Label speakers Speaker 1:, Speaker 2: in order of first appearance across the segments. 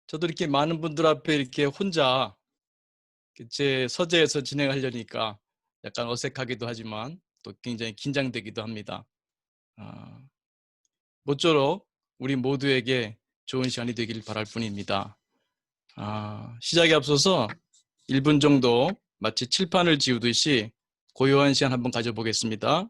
Speaker 1: 저도 이렇게 많은 분들 앞에 이렇게 혼자 제 서재에서 진행하려니까 약간 어색하기도 하지만 또 굉장히 긴장되기도 합니다. 아, 모쪼록 우리 모두에게 좋은 시간이 되길 바랄 뿐입니다. 시작에 앞서서 1분 정도 마치 칠판을 지우듯이 고요한 시간 한번 가져보겠습니다.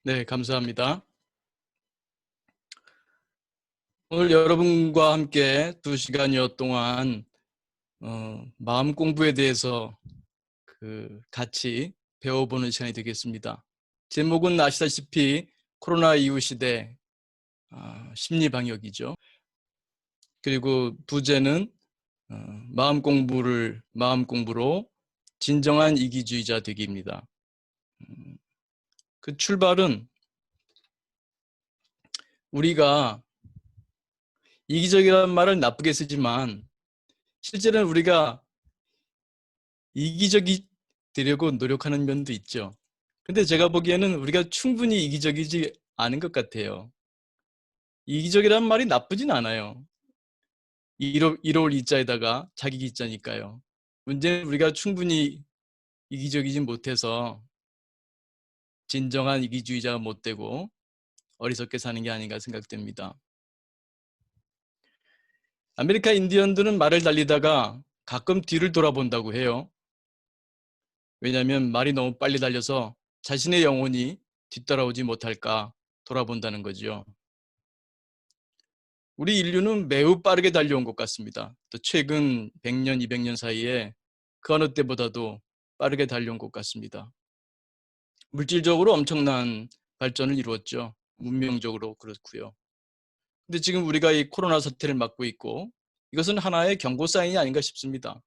Speaker 1: 네, 감사합니다. 오늘 여러분과 함께 2시간여 동안 마음 공부에 대해서 같이 배워보는 시간이 되겠습니다. 제목은 아시다시피 코로나 이후 시대 심리 방역이죠. 그리고 부제는 마음 공부로 진정한 이기주의자 되기입니다. 그 출발은 우리가 이기적이라는 말을 나쁘게 쓰지만 실제로는 우리가 이기적이 되려고 노력하는 면도 있죠. 근데 제가 보기에는 우리가 충분히 이기적이지 않은 것 같아요. 이기적이라는 말이 나쁘진 않아요. 1월 이자에다가 자기 기자니까요. 문제는 우리가 충분히 이기적이지 못해서 진정한 이기주의자가 못 되고 어리석게 사는 게 아닌가 생각됩니다. 아메리카 인디언들은 말을 달리다가 가끔 뒤를 돌아본다고 해요. 왜냐하면 말이 너무 빨리 달려서 자신의 영혼이 뒤따라오지 못할까 돌아본다는 거죠. 우리 인류는 매우 빠르게 달려온 것 같습니다. 또 최근 100년, 200년 사이에 그 어느 때보다도 빠르게 달려온 것 같습니다. 물질적으로 엄청난 발전을 이루었죠. 문명적으로 그렇고요. 근데 지금 우리가 이 코로나 사태를 맞고 있고 이것은 하나의 경고 사인이 아닌가 싶습니다.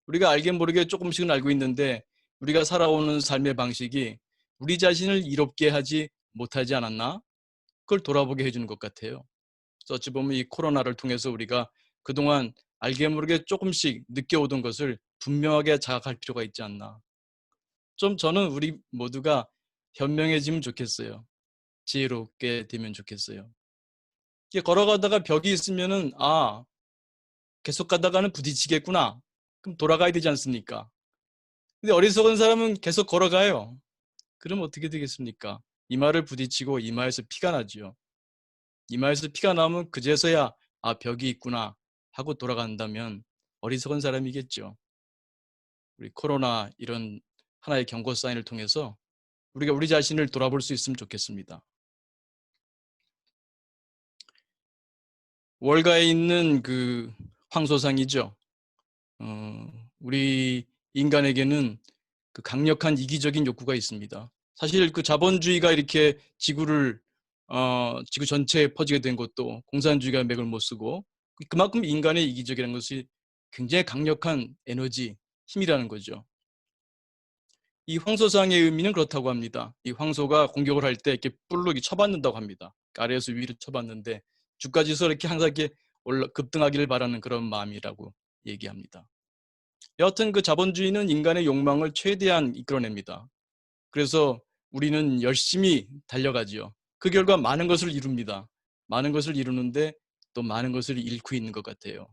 Speaker 1: 우리가 알게 모르게 조금씩은 알고 있는데 우리가 살아오는 삶의 방식이 우리 자신을 이롭게 하지 못하지 않았나? 그걸 돌아보게 해주는 것 같아요. 그래서 어찌 보면 이 코로나를 통해서 우리가 그동안 알게 모르게 조금씩 느껴오던 것을 분명하게 자각할 필요가 있지 않나. 좀 저는 우리 모두가 현명해지면 좋겠어요. 지혜롭게 되면 좋겠어요. 이게 걸어가다가 벽이 있으면은 계속 가다가는 부딪히겠구나. 그럼 돌아가야 되지 않습니까? 근데 어리석은 사람은 계속 걸어가요. 그럼 어떻게 되겠습니까? 이마를 부딪히고 이마에서 피가 나죠. 이마에서 피가 나면 그제서야 벽이 있구나 하고 돌아간다면 어리석은 사람이겠죠. 우리 코로나 이런 하나의 경고 사인을 통해서 우리가 우리 자신을 돌아볼 수 있으면 좋겠습니다. 월가에 있는 그 황소상이죠. 우리 인간에게는 그 강력한 이기적인 욕구가 있습니다. 사실 그 자본주의가 이렇게 지구 전체에 퍼지게 된 것도 공산주의가 맥을 못 쓰고 그만큼 인간의 이기적이라는 것이 굉장히 강력한 에너지, 힘이라는 거죠. 이 황소상의 의미는 그렇다고 합니다. 이 황소가 공격을 할 때 이렇게 뿔로 쳐받는다고 합니다. 아래에서 위로 쳐받는데 주가지수 이렇게 항상 이렇게 급등하기를 바라는 그런 마음이라고 얘기합니다. 여하튼 그 자본주의는 인간의 욕망을 최대한 이끌어냅니다. 그래서 우리는 열심히 달려가지요. 그 결과 많은 것을 이룹니다. 많은 것을 이루는데 또 많은 것을 잃고 있는 것 같아요.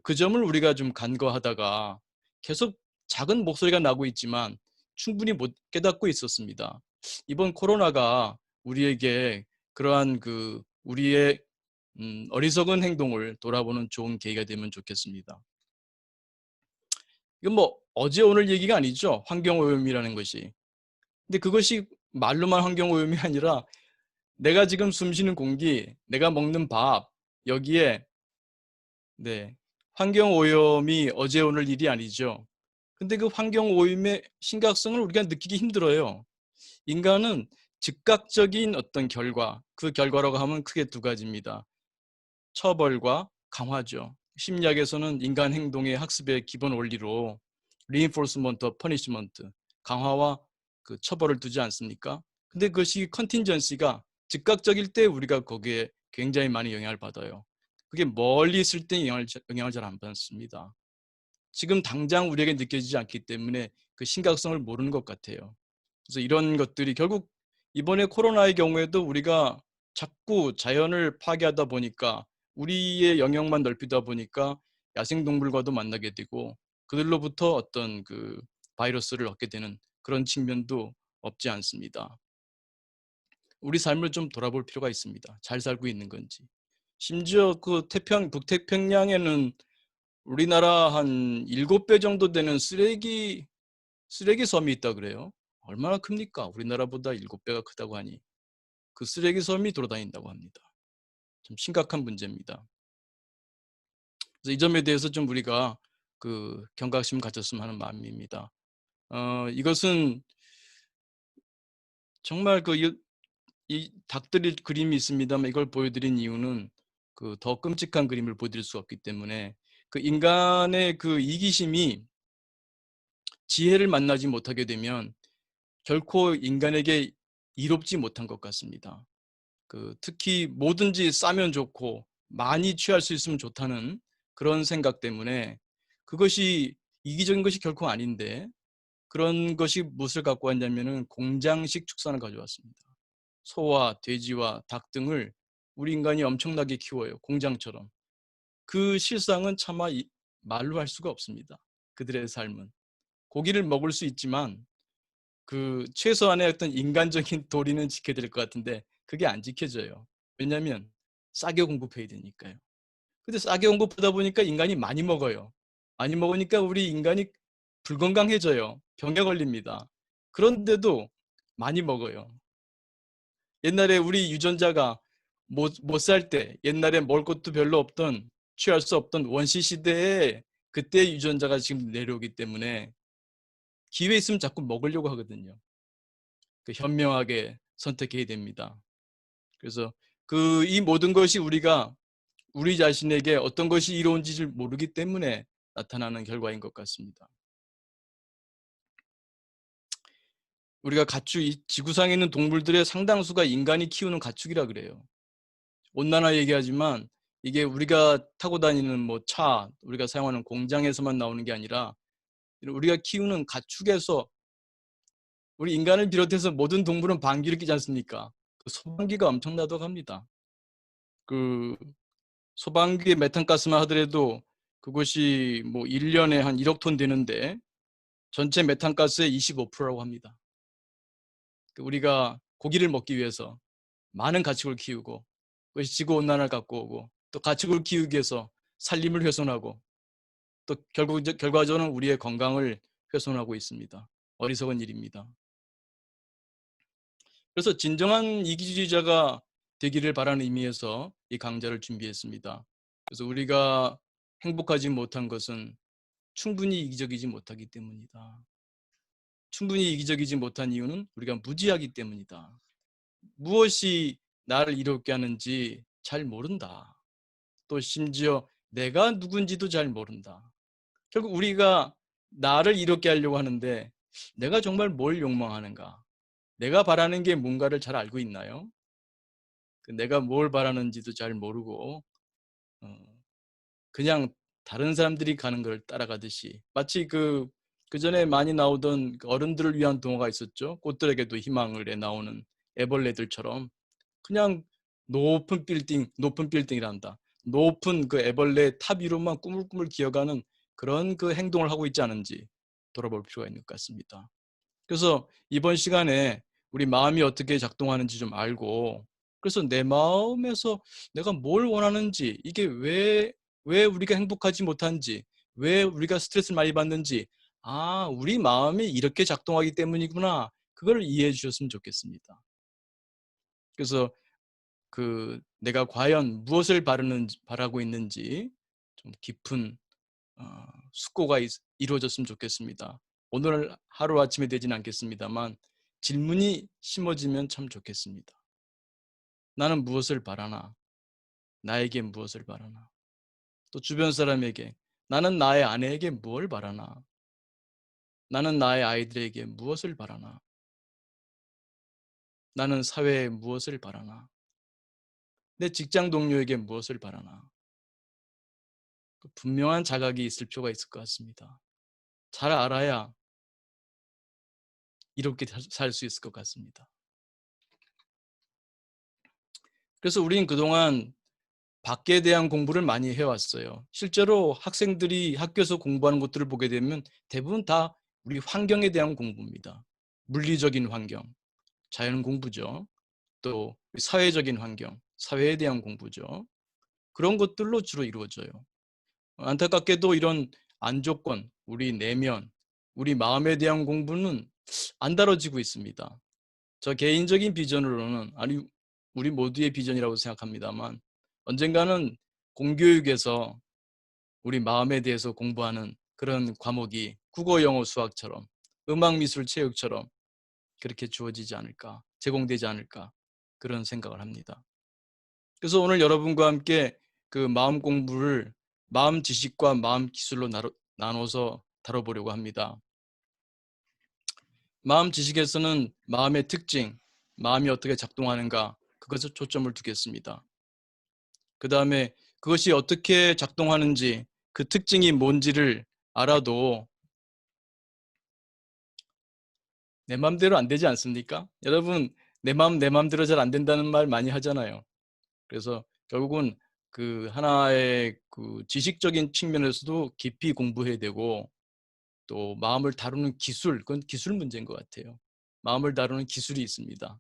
Speaker 1: 그 점을 우리가 좀 간과하다가 계속 작은 목소리가 나고 있지만 충분히 못 깨닫고 있었습니다. 이번 코로나가 우리에게 그러한 우리의 어리석은 행동을 돌아보는 좋은 계기가 되면 좋겠습니다. 이건 뭐 어제 오늘 얘기가 아니죠. 환경오염이라는 것이. 근데 그것이 말로만 환경오염이 아니라 내가 지금 숨쉬는 공기, 내가 먹는 밥, 여기에 네, 환경오염이 어제 오늘 일이 아니죠. 근데 그 환경오염의 심각성을 우리가 느끼기 힘들어요. 인간은 즉각적인 어떤 결과, 그 결과라고 하면 크게 두 가지입니다. 처벌과 강화죠. 심리학에서는 인간 행동의 학습의 기본 원리로 reinforcement of punishment, 강화와 그 처벌을 두지 않습니까? 근데 그것이 컨틴전시가 즉각적일 때 우리가 거기에 굉장히 많이 영향을 받아요. 그게 멀리 있을 때 영향을 잘 안 받습니다. 지금 당장 우리에게 느껴지지 않기 때문에 그 심각성을 모르는 것 같아요. 그래서 이런 것들이 결국 이번에 코로나의 경우에도 우리가 자꾸 자연을 파괴하다 보니까 우리의 영역만 넓히다 보니까 야생동물과도 만나게 되고 그들로부터 어떤 그 바이러스를 얻게 되는 그런 측면도 없지 않습니다. 우리 삶을 좀 돌아볼 필요가 있습니다. 잘 살고 있는 건지. 심지어 그 북태평양에는 우리나라 한 7배 정도 되는 쓰레기 섬이 있다 그래요. 얼마나 큽니까? 우리나라보다 7배가 크다고 하니. 그 쓰레기 섬이 돌아다닌다고 합니다. 좀 심각한 문제입니다. 그래서 이 점에 대해서 좀 우리가 그 경각심 가졌으면 하는 마음입니다. 이것은 정말 이 닭들이 그림이 있습니다만 이걸 보여드린 이유는 그 더 끔찍한 그림을 보여드릴 수 없기 때문에 그 인간의 그 이기심이 지혜를 만나지 못하게 되면 결코 인간에게 이롭지 못한 것 같습니다. 그 특히 뭐든지 싸면 좋고 많이 취할 수 있으면 좋다는 그런 생각 때문에 그것이 이기적인 것이 결코 아닌데 그런 것이 무엇을 갖고 왔냐면은 공장식 축산을 가져왔습니다. 소와 돼지와 닭 등을 우리 인간이 엄청나게 키워요. 공장처럼. 그 실상은 차마 말로 할 수가 없습니다. 그들의 삶은. 고기를 먹을 수 있지만 그 최소한의 어떤 인간적인 도리는 지켜야 될 것 같은데 그게 안 지켜져요. 왜냐하면 싸게 공급해야 되니까요. 근데 싸게 공급하다 보니까 인간이 많이 먹어요. 많이 먹으니까 우리 인간이 불건강해져요. 병에 걸립니다. 그런데도 많이 먹어요. 옛날에 우리 유전자가 못 살 때, 옛날에 먹을 것도 별로 없던, 취할 수 없던 원시 시대에 그때 유전자가 지금 내려오기 때문에 기회 있으면 자꾸 먹으려고 하거든요. 그 현명하게 선택해야 됩니다. 그래서 이 모든 것이 우리가 우리 자신에게 어떤 것이 이로운지를 모르기 때문에 나타나는 결과인 것 같습니다. 우리가 가축, 이 지구상에 있는 동물들의 상당수가 인간이 키우는 가축이라 그래요. 온난화 얘기하지만 이게 우리가 타고 다니는 뭐 차, 우리가 사용하는 공장에서만 나오는 게 아니라 우리가 키우는 가축에서 우리 인간을 비롯해서 모든 동물은 방귀를 뀌지 않습니까? 그 소방기가 엄청나다고 합니다. 그 소방기의 메탄가스만 하더라도 그것이 뭐 1년에 한 1억 톤 되는데 전체 메탄가스의 25%라고 합니다. 우리가 고기를 먹기 위해서 많은 가축을 키우고 그것이 지구온난화를 갖고 오고 또 가축을 키우기 위해서 산림을 훼손하고 또 결과적으로는 우리의 건강을 훼손하고 있습니다. 어리석은 일입니다. 그래서 진정한 이기주의자가 되기를 바라는 의미에서 이 강좌를 준비했습니다. 그래서 우리가 행복하지 못한 것은 충분히 이기적이지 못하기 때문이다. 충분히 이기적이지 못한 이유는 우리가 무지하기 때문이다. 무엇이 나를 이롭게 하는지 잘 모른다. 또 심지어 내가 누군지도 잘 모른다. 결국 우리가 나를 이롭게 하려고 하는데 내가 정말 뭘 욕망하는가? 내가 바라는 게 뭔가를 잘 알고 있나요? 내가 뭘 바라는지도 잘 모르고 그냥 다른 사람들이 가는 걸 따라가듯이 마치 그 전에 많이 나오던 어른들을 위한 동화가 있었죠. 꽃들에게도 희망을 해 나오는 애벌레들처럼 그냥 높은 빌딩이란다. 높은 그 애벌레 탑 위로만 꾸물꾸물 기어가는 그런 그 행동을 하고 있지 않은지 돌아볼 필요가 있는 것 같습니다. 그래서 이번 시간에 우리 마음이 어떻게 작동하는지 좀 알고 그래서 내 마음에서 내가 뭘 원하는지, 이게 왜 우리가 행복하지 못한지, 왜 우리가 스트레스를 많이 받는지, 우리 마음이 이렇게 작동하기 때문이구나. 그걸 이해해 주셨으면 좋겠습니다. 그래서 내가 과연 무엇을 바라고 있는지 좀 깊은 숙고가 이루어졌으면 좋겠습니다. 오늘 하루아침에 되진 않겠습니다만 질문이 심어지면 참 좋겠습니다. 나는 무엇을 바라나? 나에게 무엇을 바라나? 또 주변 사람에게 나는 나의 아내에게 뭘 바라나? 나는 나의 아이들에게 무엇을 바라나? 나는 사회에 무엇을 바라나? 내 직장 동료에게 무엇을 바라나? 분명한 자각이 있을 필요가 있을 것 같습니다. 잘 알아야 이롭게 살 수 있을 것 같습니다. 그래서 우리는 그동안 밖에 대한 공부를 많이 해왔어요. 실제로 학생들이 학교에서 공부하는 것들을 보게 되면 대부분 다 우리 환경에 대한 공부입니다. 물리적인 환경, 자연 공부죠. 또 사회적인 환경, 사회에 대한 공부죠. 그런 것들로 주로 이루어져요. 안타깝게도 이런 안조건, 우리 내면, 우리 마음에 대한 공부는 안 다뤄지고 있습니다. 저 개인적인 비전으로는, 아니 우리 모두의 비전이라고 생각합니다만, 언젠가는 공교육에서 우리 마음에 대해서 공부하는 그런 과목이 국어, 영어, 수학처럼, 음악, 미술, 체육처럼 그렇게 주어지지 않을까, 제공되지 않을까, 그런 생각을 합니다. 그래서 오늘 여러분과 함께 그 마음 공부를 마음 지식과 마음 기술로 나눠서 다뤄보려고 합니다. 마음 지식에서는 마음의 특징, 마음이 어떻게 작동하는가, 그것에 초점을 두겠습니다. 그 다음에 그것이 어떻게 작동하는지, 그 특징이 뭔지를 알아도 내 마음대로 안 되지 않습니까? 여러분, 내 마음대로 잘 안 된다는 말 많이 하잖아요. 그래서 결국은 그 하나의 그 지식적인 측면에서도 깊이 공부해야 되고, 또 마음을 다루는 기술, 그건 기술 문제인 것 같아요. 마음을 다루는 기술이 있습니다.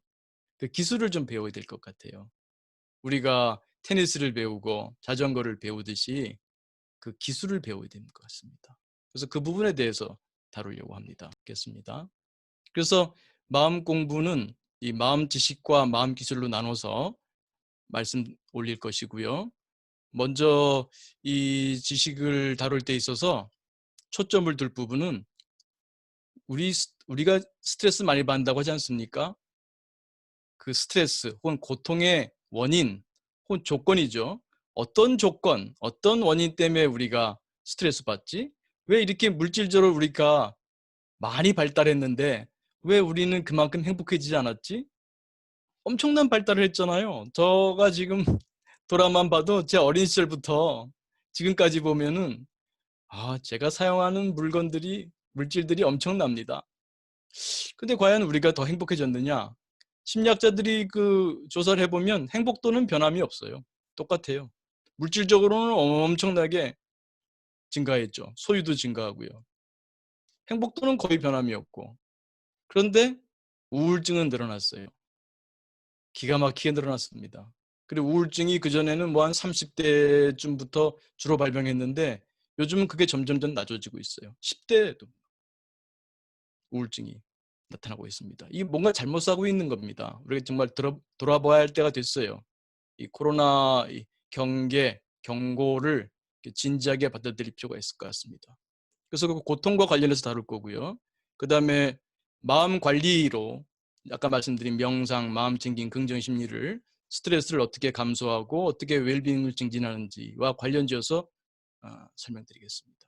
Speaker 1: 그 기술을 좀 배워야 될 것 같아요. 우리가 테니스를 배우고 자전거를 배우듯이 그 기술을 배워야 되는 것 같습니다. 그래서 그 부분에 대해서 다루려고 합니다. 겠습니다. 그래서 마음 공부는 이 마음 지식과 마음 기술로 나눠서 말씀 올릴 것이고요. 먼저 이 지식을 다룰 때 있어서 초점을 둘 부분은 우리가 스트레스 많이 받는다고 하지 않습니까? 그 스트레스 혹은 고통의 원인 혹은 조건이죠. 어떤 조건, 어떤 원인 때문에 우리가 스트레스 받지? 왜 이렇게 물질적으로 우리가 많이 발달했는데 왜 우리는 그만큼 행복해지지 않았지? 엄청난 발달을 했잖아요. 저가 지금 돌아만 봐도 제 어린 시절부터 지금까지 보면은 제가 사용하는 물질들이 엄청납니다. 근데 과연 우리가 더 행복해졌느냐? 심리학자들이 그 조사를 해보면 행복도는 변함이 없어요. 똑같아요. 물질적으로는 엄청나게 증가했죠. 소유도 증가하고요. 행복도는 거의 변함이 없고. 그런데 우울증은 늘어났어요. 기가 막히게 늘어났습니다. 그리고 우울증이 그전에는 뭐 한 30대쯤부터 주로 발병했는데 요즘은 그게 점점점 낮아지고 있어요. 10대에도 우울증이 나타나고 있습니다. 이게 뭔가 잘못 사고 있는 겁니다. 우리가 정말 돌아봐야 할 때가 됐어요. 이 코로나 경고를 진지하게 받아들일 필요가 있을 것 같습니다. 그래서 그 고통과 관련해서 다룰 거고요. 그 다음에 마음 관리로 아까 말씀드린 명상, 마음 챙김, 긍정 심리를 스트레스를 어떻게 감소하고 어떻게 웰빙을 증진하는지와 관련지어서 설명드리겠습니다.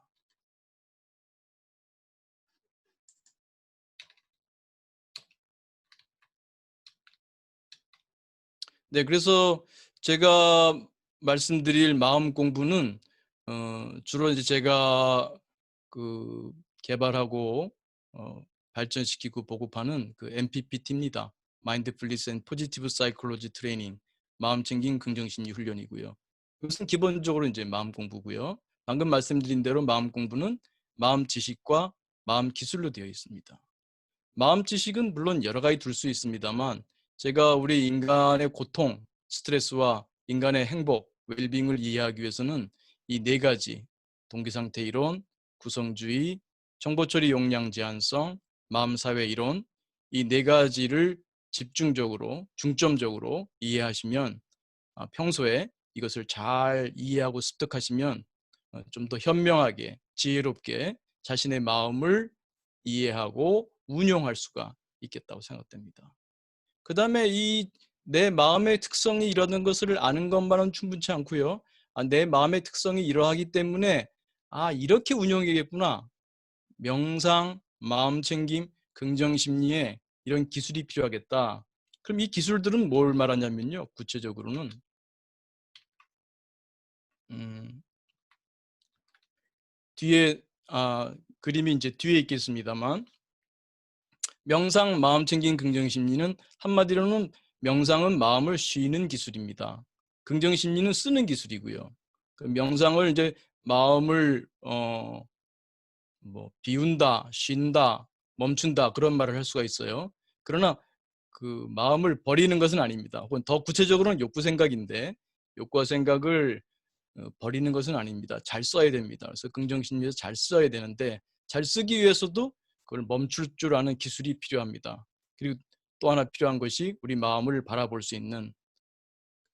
Speaker 1: 네, 그래서 제가 말씀드릴 마음 공부는 주로 이제 제가 그 개발하고 발전시키고 보급하는 그 MPPT입니다. Mindfulness and Positive Psychology Training, 마음 챙김 긍정심리 훈련이고요. 이것은 기본적으로 이제 마음 공부고요. 방금 말씀드린 대로 마음 공부는 마음 지식과 마음 기술로 되어 있습니다. 마음 지식은 물론 여러 가지 둘 수 있습니다만 제가 우리 인간의 고통, 스트레스와 인간의 행복, 웰빙을 이해하기 위해서는 이 네 가지 동기상태 이론, 구성주의, 정보처리 용량 제한성, 마음사회 이론 이 네 가지를 집중적으로 중점적으로 이해하시면 평소에 이것을 잘 이해하고 습득하시면 좀 더 현명하게 지혜롭게 자신의 마음을 이해하고 운용할 수가 있겠다고 생각됩니다. 그 다음에 이 내 마음의 특성이 이러는 것을 아는 것만은 충분치 않고요. 내 마음의 특성이 이러하기 때문에 이렇게 운용이겠구나. 명상, 마음챙김, 긍정심리에 이런 기술이 필요하겠다. 그럼 이 기술들은 뭘 말하냐면요. 구체적으로는 뒤에 그림이 이제 뒤에 있겠습니다만 명상, 마음챙김, 긍정심리는 한마디로는 명상은 마음을 쉬는 기술입니다. 긍정심리는 쓰는 기술이고요. 그 명상을 이제 마음을 비운다, 쉰다, 멈춘다 그런 말을 할 수가 있어요. 그러나 그 마음을 버리는 것은 아닙니다. 혹은 더 구체적으로는 욕구 생각인데 욕구와 생각을 버리는 것은 아닙니다. 잘 써야 됩니다. 그래서 긍정심리에서 잘 써야 되는데 잘 쓰기 위해서도 그걸 멈출 줄 아는 기술이 필요합니다. 그리고 또 하나 필요한 것이 우리 마음을 바라볼 수 있는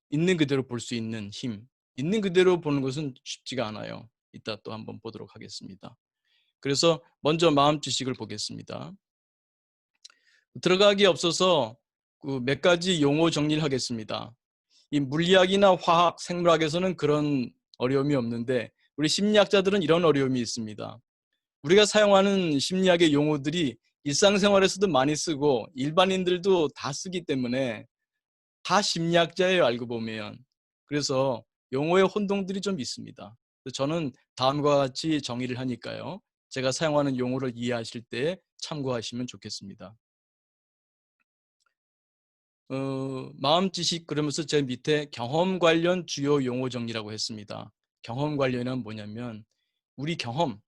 Speaker 1: 있는 그대로 볼 수 있는 힘. 있는 그대로 보는 것은 쉽지가 않아요. 이따 또 한번 보도록 하겠습니다. 그래서 먼저 마음 지식을 보겠습니다. 들어가기 앞서서 그 몇 가지 용어 정리를 하겠습니다. 이 물리학이나 화학, 생물학에서는 그런 어려움이 없는데 우리 심리학자들은 이런 어려움이 있습니다. 우리가 사용하는 심리학의 용어들이 일상생활에서도 많이 쓰고 일반인들도 다 쓰기 때문에 다 심리학자예요, 알고 보면. 그래서 용어의 혼동들이 좀 있습니다. 저는 다음과 같이 정의를 하니까요. 제가 사용하는 용어를 이해하실 때 참고하시면 좋겠습니다. 마음 지식 그러면서 제 밑에 경험 관련 주요 용어 정리라고 했습니다. 경험 관련은 뭐냐면 우리 경험,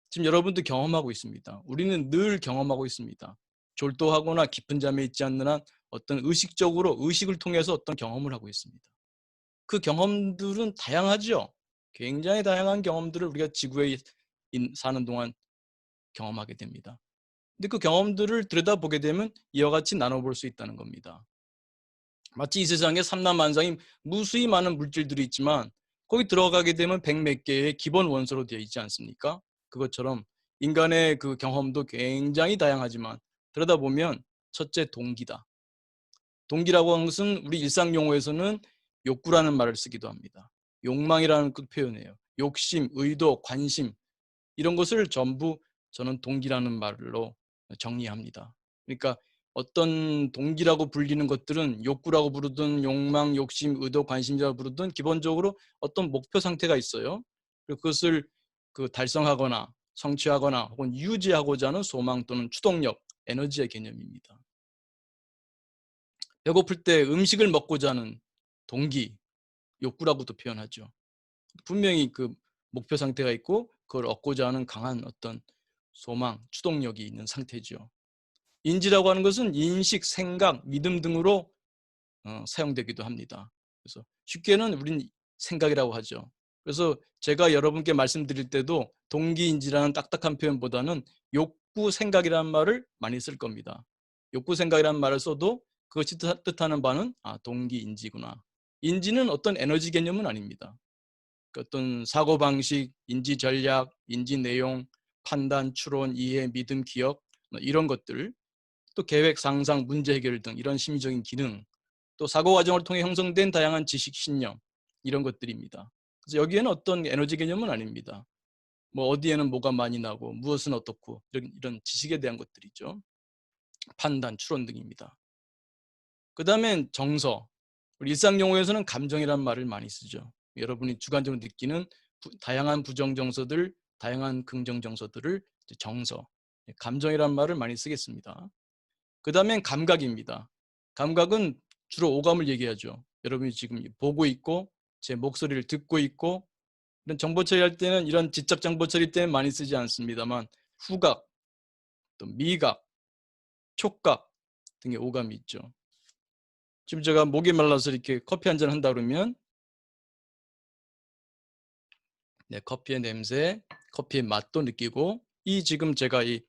Speaker 1: 지금 여러분도 경험하고 있습니다. 우리는 늘 경험하고 있습니다. 졸도하거나 깊은 잠에 있지 않는 한 어떤 의식적으로 의식을 통해서 어떤 경험을 하고 있습니다. 그 경험들은 다양하죠. 굉장히 다양한 경험들을 우리가 지구에 사는 동안 경험하게 됩니다. 근데 그 경험들을 들여다보게 되면 이와 같이 나눠볼 수 있다는 겁니다. 마치 이 세상에 삼라만상이 무수히 많은 물질들이 있지만 거기 들어가게 되면 백 몇 개의 기본 원소로 되어 있지 않습니까? 그것처럼 인간의 그 경험도 굉장히 다양하지만 들여다보면 첫째 동기다. 동기라고 하는 것은 우리 일상 용어에서는 욕구라는 말을 쓰기도 합니다. 욕망이라는 그 표현이에요. 욕심, 의도, 관심 이런 것을 전부 저는 동기라는 말로 정리합니다. 그러니까 어떤 동기라고 불리는 것들은 욕구라고 부르든 욕망, 욕심, 의도, 관심이라고 부르든 기본적으로 어떤 목표 상태가 있어요. 그것을 달성하거나 성취하거나 혹은 유지하고자 하는 소망 또는 추동력, 에너지의 개념입니다. 배고플 때 음식을 먹고자 하는 동기, 욕구라고도 표현하죠. 분명히 그 목표 상태가 있고 그걸 얻고자 하는 강한 어떤 소망, 추동력이 있는 상태죠. 인지라고 하는 것은 인식, 생각, 믿음 등으로 사용되기도 합니다. 그래서 쉽게는 우린 생각이라고 하죠. 그래서 제가 여러분께 말씀드릴 때도 동기인지라는 딱딱한 표현보다는 욕구 생각이라는 말을 많이 쓸 겁니다. 욕구 생각이라는 말을 써도 그것이 뜻하는 바는 동기인지구나. 인지는 어떤 에너지 개념은 아닙니다. 어떤 사고방식, 인지 전략, 인지 내용, 판단, 추론, 이해, 믿음, 기억 이런 것들 또 계획, 상상, 문제 해결 등 이런 심리적인 기능 또 사고 과정을 통해 형성된 다양한 지식, 신념 이런 것들입니다. 그래서 여기에는 어떤 에너지 개념은 아닙니다. 뭐 어디에는 뭐가 많이 나고 무엇은 어떻고 이런 지식에 대한 것들이죠. 판단, 추론 등입니다. 그 다음엔 정서. 우리 일상 용어에서는 감정이라는 말을 많이 쓰죠. 여러분이 주관적으로 느끼는 다양한 부정 정서들, 다양한 긍정 정서들을 정서, 감정이라는 말을 많이 쓰겠습니다. 그 다음엔 감각입니다. 감각은 주로 오감을 얘기하죠. 여러분이 지금 보고 있고 제 목소리를 듣고 있고 이런 정보 처리할 때는 이런 지적 정보 처리 때는 많이 쓰지 않습니다만 후각, 또 미각, 촉각 등의 오감이 있죠. 지금 제가 목이 말라서 이렇게 커피 한 잔 한다 그러면 네, 커피의 냄새, 커피의 맛도 느끼고 이 지금 제가 이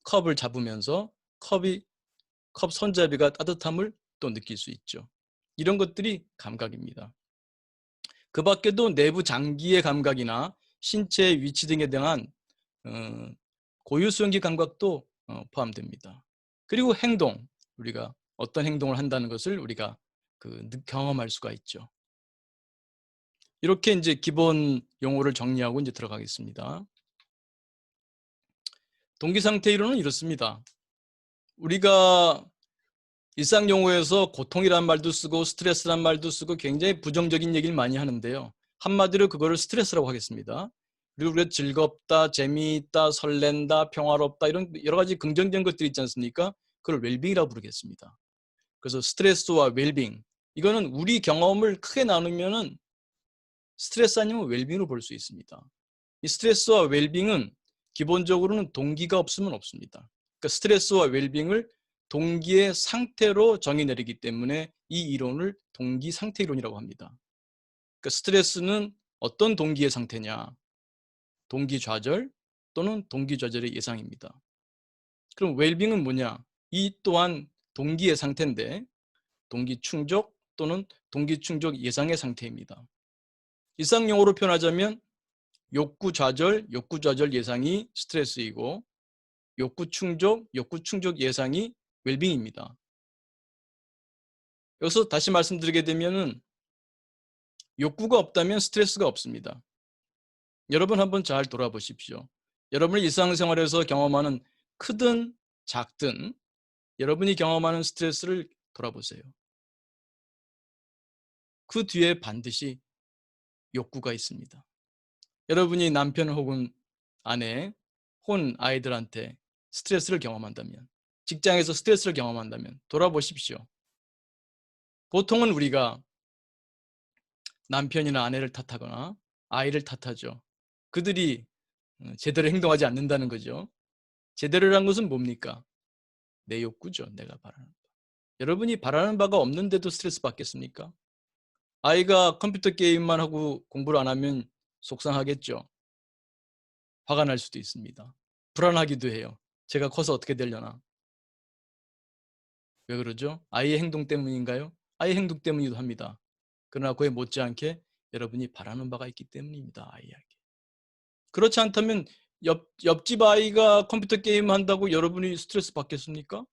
Speaker 1: 컵을 잡으면서 컵 손잡이가 따뜻함을 또 느낄 수 있죠. 이런 것들이 감각입니다. 그 밖에도 내부 장기의 감각이나 신체의 위치 등에 대한 고유수용기 감각도 포함됩니다. 그리고 행동, 우리가 어떤 행동을 한다는 것을 우리가 경험할 수가 있죠. 이렇게 이제 기본 용어를 정리하고 이제 들어가겠습니다. 동기 상태 이론은 이렇습니다. 우리가 일상 용어에서 고통이란 말도 쓰고 스트레스란 말도 쓰고 굉장히 부정적인 얘기를 많이 하는데요. 한마디로 그거를 스트레스라고 하겠습니다. 그리고 우리가 즐겁다, 재미있다, 설렌다, 평화롭다 이런 여러 가지 긍정적인 것들이 있지 않습니까? 그걸 웰빙이라고 부르겠습니다. 그래서 스트레스와 웰빙 이거는 우리 경험을 크게 나누면은 스트레스 아니면 웰빙으로 볼 수 있습니다. 이 스트레스와 웰빙은 기본적으로는 동기가 없으면 없습니다. 그러니까 스트레스와 웰빙을 동기의 상태로 정의 내리기 때문에 이 이론을 동기 상태 이론이라고 합니다. 그러니까 스트레스는 어떤 동기의 상태냐? 동기 좌절 또는 동기 좌절의 예상입니다. 그럼 웰빙은 뭐냐? 이 또한 동기의 상태인데 동기 충족 또는 동기 충족 예상의 상태입니다. 일상 용어로 표현하자면 욕구 좌절 예상이 스트레스이고 욕구 충족 예상이 웰빙입니다. 여기서 다시 말씀드리게 되면은 욕구가 없다면 스트레스가 없습니다. 여러분 한번 잘 돌아보십시오. 여러분이 일상생활에서 경험하는 크든 작든 여러분이 경험하는 스트레스를 돌아보세요. 그 뒤에 반드시 욕구가 있습니다. 여러분이 남편 혹은 아내 혹은 아이들한테 스트레스를 경험한다면, 직장에서 스트레스를 경험한다면 돌아보십시오. 보통은 우리가 남편이나 아내를 탓하거나 아이를 탓하죠. 그들이 제대로 행동하지 않는다는 거죠. 제대로란 것은 뭡니까? 내 욕구죠. 내가 바라는 바. 여러분이 바라는 바가 없는데도 스트레스 받겠습니까? 아이가 컴퓨터 게임만 하고 공부를 안 하면 속상하겠죠. 화가 날 수도 있습니다. 불안하기도 해요. 제가 커서 어떻게 되려나. 왜 그러죠? 아이의 행동 때문인가요? 아이의 행동 때문이기도 합니다. 그러나 그에 못지않게 여러분이 바라는 바가 있기 때문입니다. 아이에게. 그렇지 않다면 옆집 아이가 컴퓨터 게임 한다고 여러분이 스트레스 받겠습니까?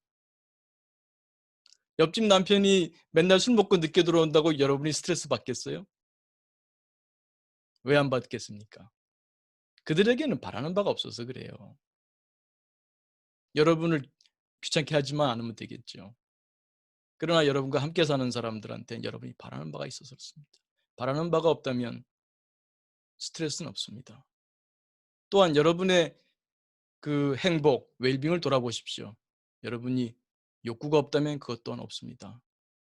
Speaker 1: 옆집 남편이 맨날 술 먹고 늦게 들어온다고 여러분이 스트레스 받겠어요? 왜 안 받겠습니까? 그들에게는 바라는 바가 없어서 그래요. 여러분을 귀찮게 하지만 않으면 되겠죠. 그러나 여러분과 함께 사는 사람들한테 여러분이 바라는 바가 있어서 그렇습니다. 바라는 바가 없다면 스트레스는 없습니다. 또한 여러분의 그 행복, 웰빙을 돌아보십시오. 여러분이 욕구가 없다면 그것 또한 없습니다.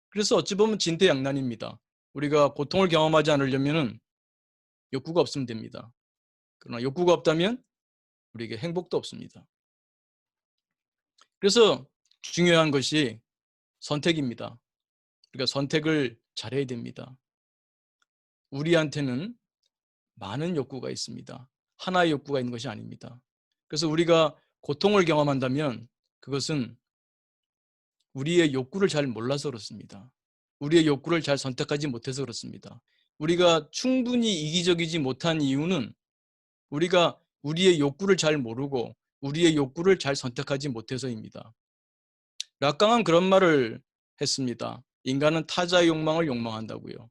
Speaker 1: 그래서 어찌 보면 진퇴양난입니다. 우리가 고통을 경험하지 않으려면 욕구가 없으면 됩니다. 그러나 욕구가 없다면 우리에게 행복도 없습니다. 그래서 중요한 것이 선택입니다. 우리가 선택을 잘해야 됩니다. 우리한테는 많은 욕구가 있습니다. 하나의 욕구가 있는 것이 아닙니다. 그래서 우리가 고통을 경험한다면 그것은 우리의 욕구를 잘 몰라서 그렇습니다. 우리의 욕구를 잘 선택하지 못해서 그렇습니다. 우리가 충분히 이기적이지 못한 이유는 우리가 우리의 욕구를 잘 모르고 우리의 욕구를 잘 선택하지 못해서입니다. 락강은 그런 말을 했습니다. 인간은 타자의 욕망을 욕망한다고요.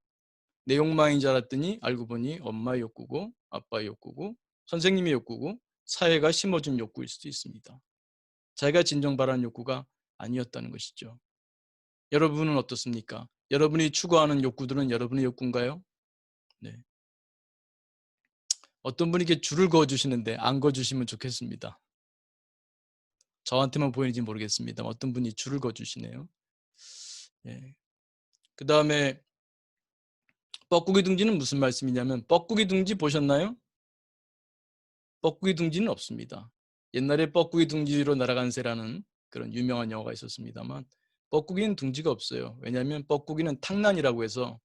Speaker 1: 내 욕망인 줄 알았더니 알고 보니 엄마의 욕구고 아빠의 욕구고 선생님의 욕구고 사회가 심어준 욕구일 수도 있습니다. 자기가 진정 바라는 욕구가 아니었다는 것이죠. 여러분은 어떻습니까? 여러분이 추구하는 욕구들은 여러분의 욕구인가요? 네. 어떤 분이 이렇게 줄을 그어주시는데 안 그어주시면 좋겠습니다. 저한테만 보이는지 모르겠습니다. 어떤 분이 줄을 그어주시네요. 예. 그 다음에 뻐꾸기 둥지는 무슨 말씀이냐면 뻐꾸기 둥지 보셨나요? 뻐꾸기 둥지는 없습니다. 옛날에 뻐꾸기 둥지로 날아간 새라는 그런 유명한 영화가 있었습니다만 뻐꾸기는 둥지가 없어요. 왜냐하면 뻐꾸기는 탕란이라고 해서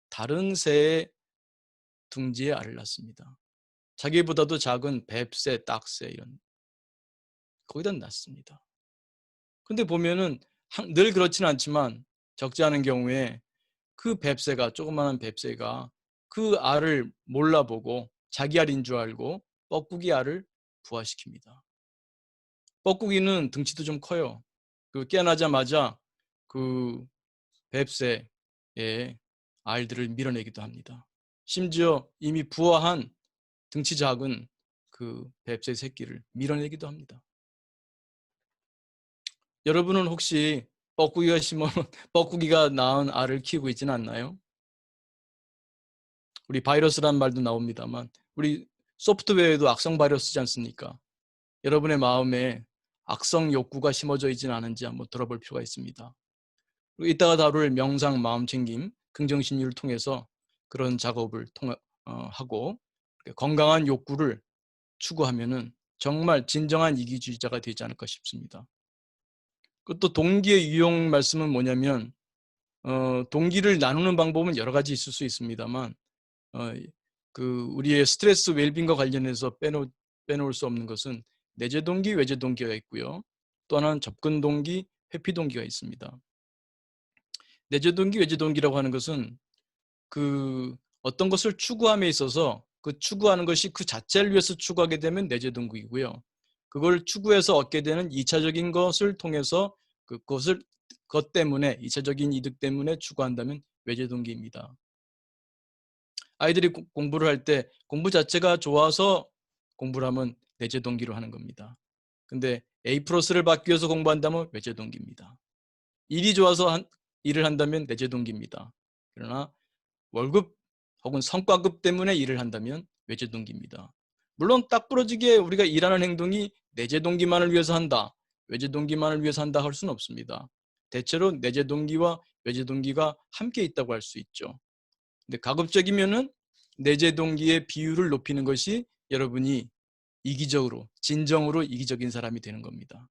Speaker 1: 다른 새의 둥지에 알을 낳습니다. 자기보다도 작은 뱁새, 딱새 이런 거기다 낳습니다. 근데 보면은 늘 그렇지는 않지만 적지 않은 경우에 그 뱁새가 조그마한 뱁새가 그 알을 몰라보고 자기 알인 줄 알고 뻐꾸기 알을 부화시킵니다. 뻐꾸기는 등치도 좀 커요. 그 깨어나자마자 그 뱁새의 알들을 밀어내기도 합니다. 심지어 이미 부화한 등치 작은 그 뱁새 새끼를 밀어내기도 합니다. 여러분은 혹시 뻐꾸기가 심어 뻐꾸기가 낳은 알을 키우고 있지는 않나요? 우리 바이러스란 말도 나옵니다만 우리 소프트웨어에도 악성 바이러스지 않습니까? 여러분의 마음에 악성 욕구가 심어져 있지는 않은지 한번 들어볼 필요가 있습니다. 그리고 이따가 다룰 명상 마음챙김 긍정심리를 통해서 그런 작업을 하고 건강한 욕구를 추구하면은 정말 진정한 이기주의자가 되지 않을까 싶습니다. 또 동기의 유용 말씀은 뭐냐면 동기를 나누는 방법은 여러 가지 있을 수 있습니다만 우리의 스트레스 웰빙과 관련해서 빼놓을 수 없는 것은 내재 동기, 외재 동기가 있고요. 또 하나는 접근 동기, 회피 동기가 있습니다. 내재 동기, 외재 동기라고 하는 것은 어떤 것을 추구함에 있어서 그 추구하는 것이 그 자체를 위해서 추구하게 되면 내재 동기이고요. 그걸 추구해서 얻게 되는 2차적인 것을 통해서 그것 때문에 2차적인 이득 때문에 추구한다면 외재 동기입니다. 아이들이 공부를 할 때 공부 자체가 좋아서 공부를 하면 내재 동기로 하는 겁니다. 근데 A+를 받기 위해서 공부한다면 외재 동기입니다. 일이 좋아서 일을 한다면 내재 동기입니다. 그러나 월급 혹은 성과급 때문에 일을 한다면 외재 동기입니다. 물론 딱 부러지게 우리가 일하는 행동이 내재 동기만을 위해서 한다, 외재 동기만을 위해서 한다 할 수는 없습니다. 대체로 내재 동기와 외재 동기가 함께 있다고 할 수 있죠. 근데 가급적이면은 내재 동기의 비율을 높이는 것이 여러분이 이기적으로, 진정으로 이기적인 사람이 되는 겁니다.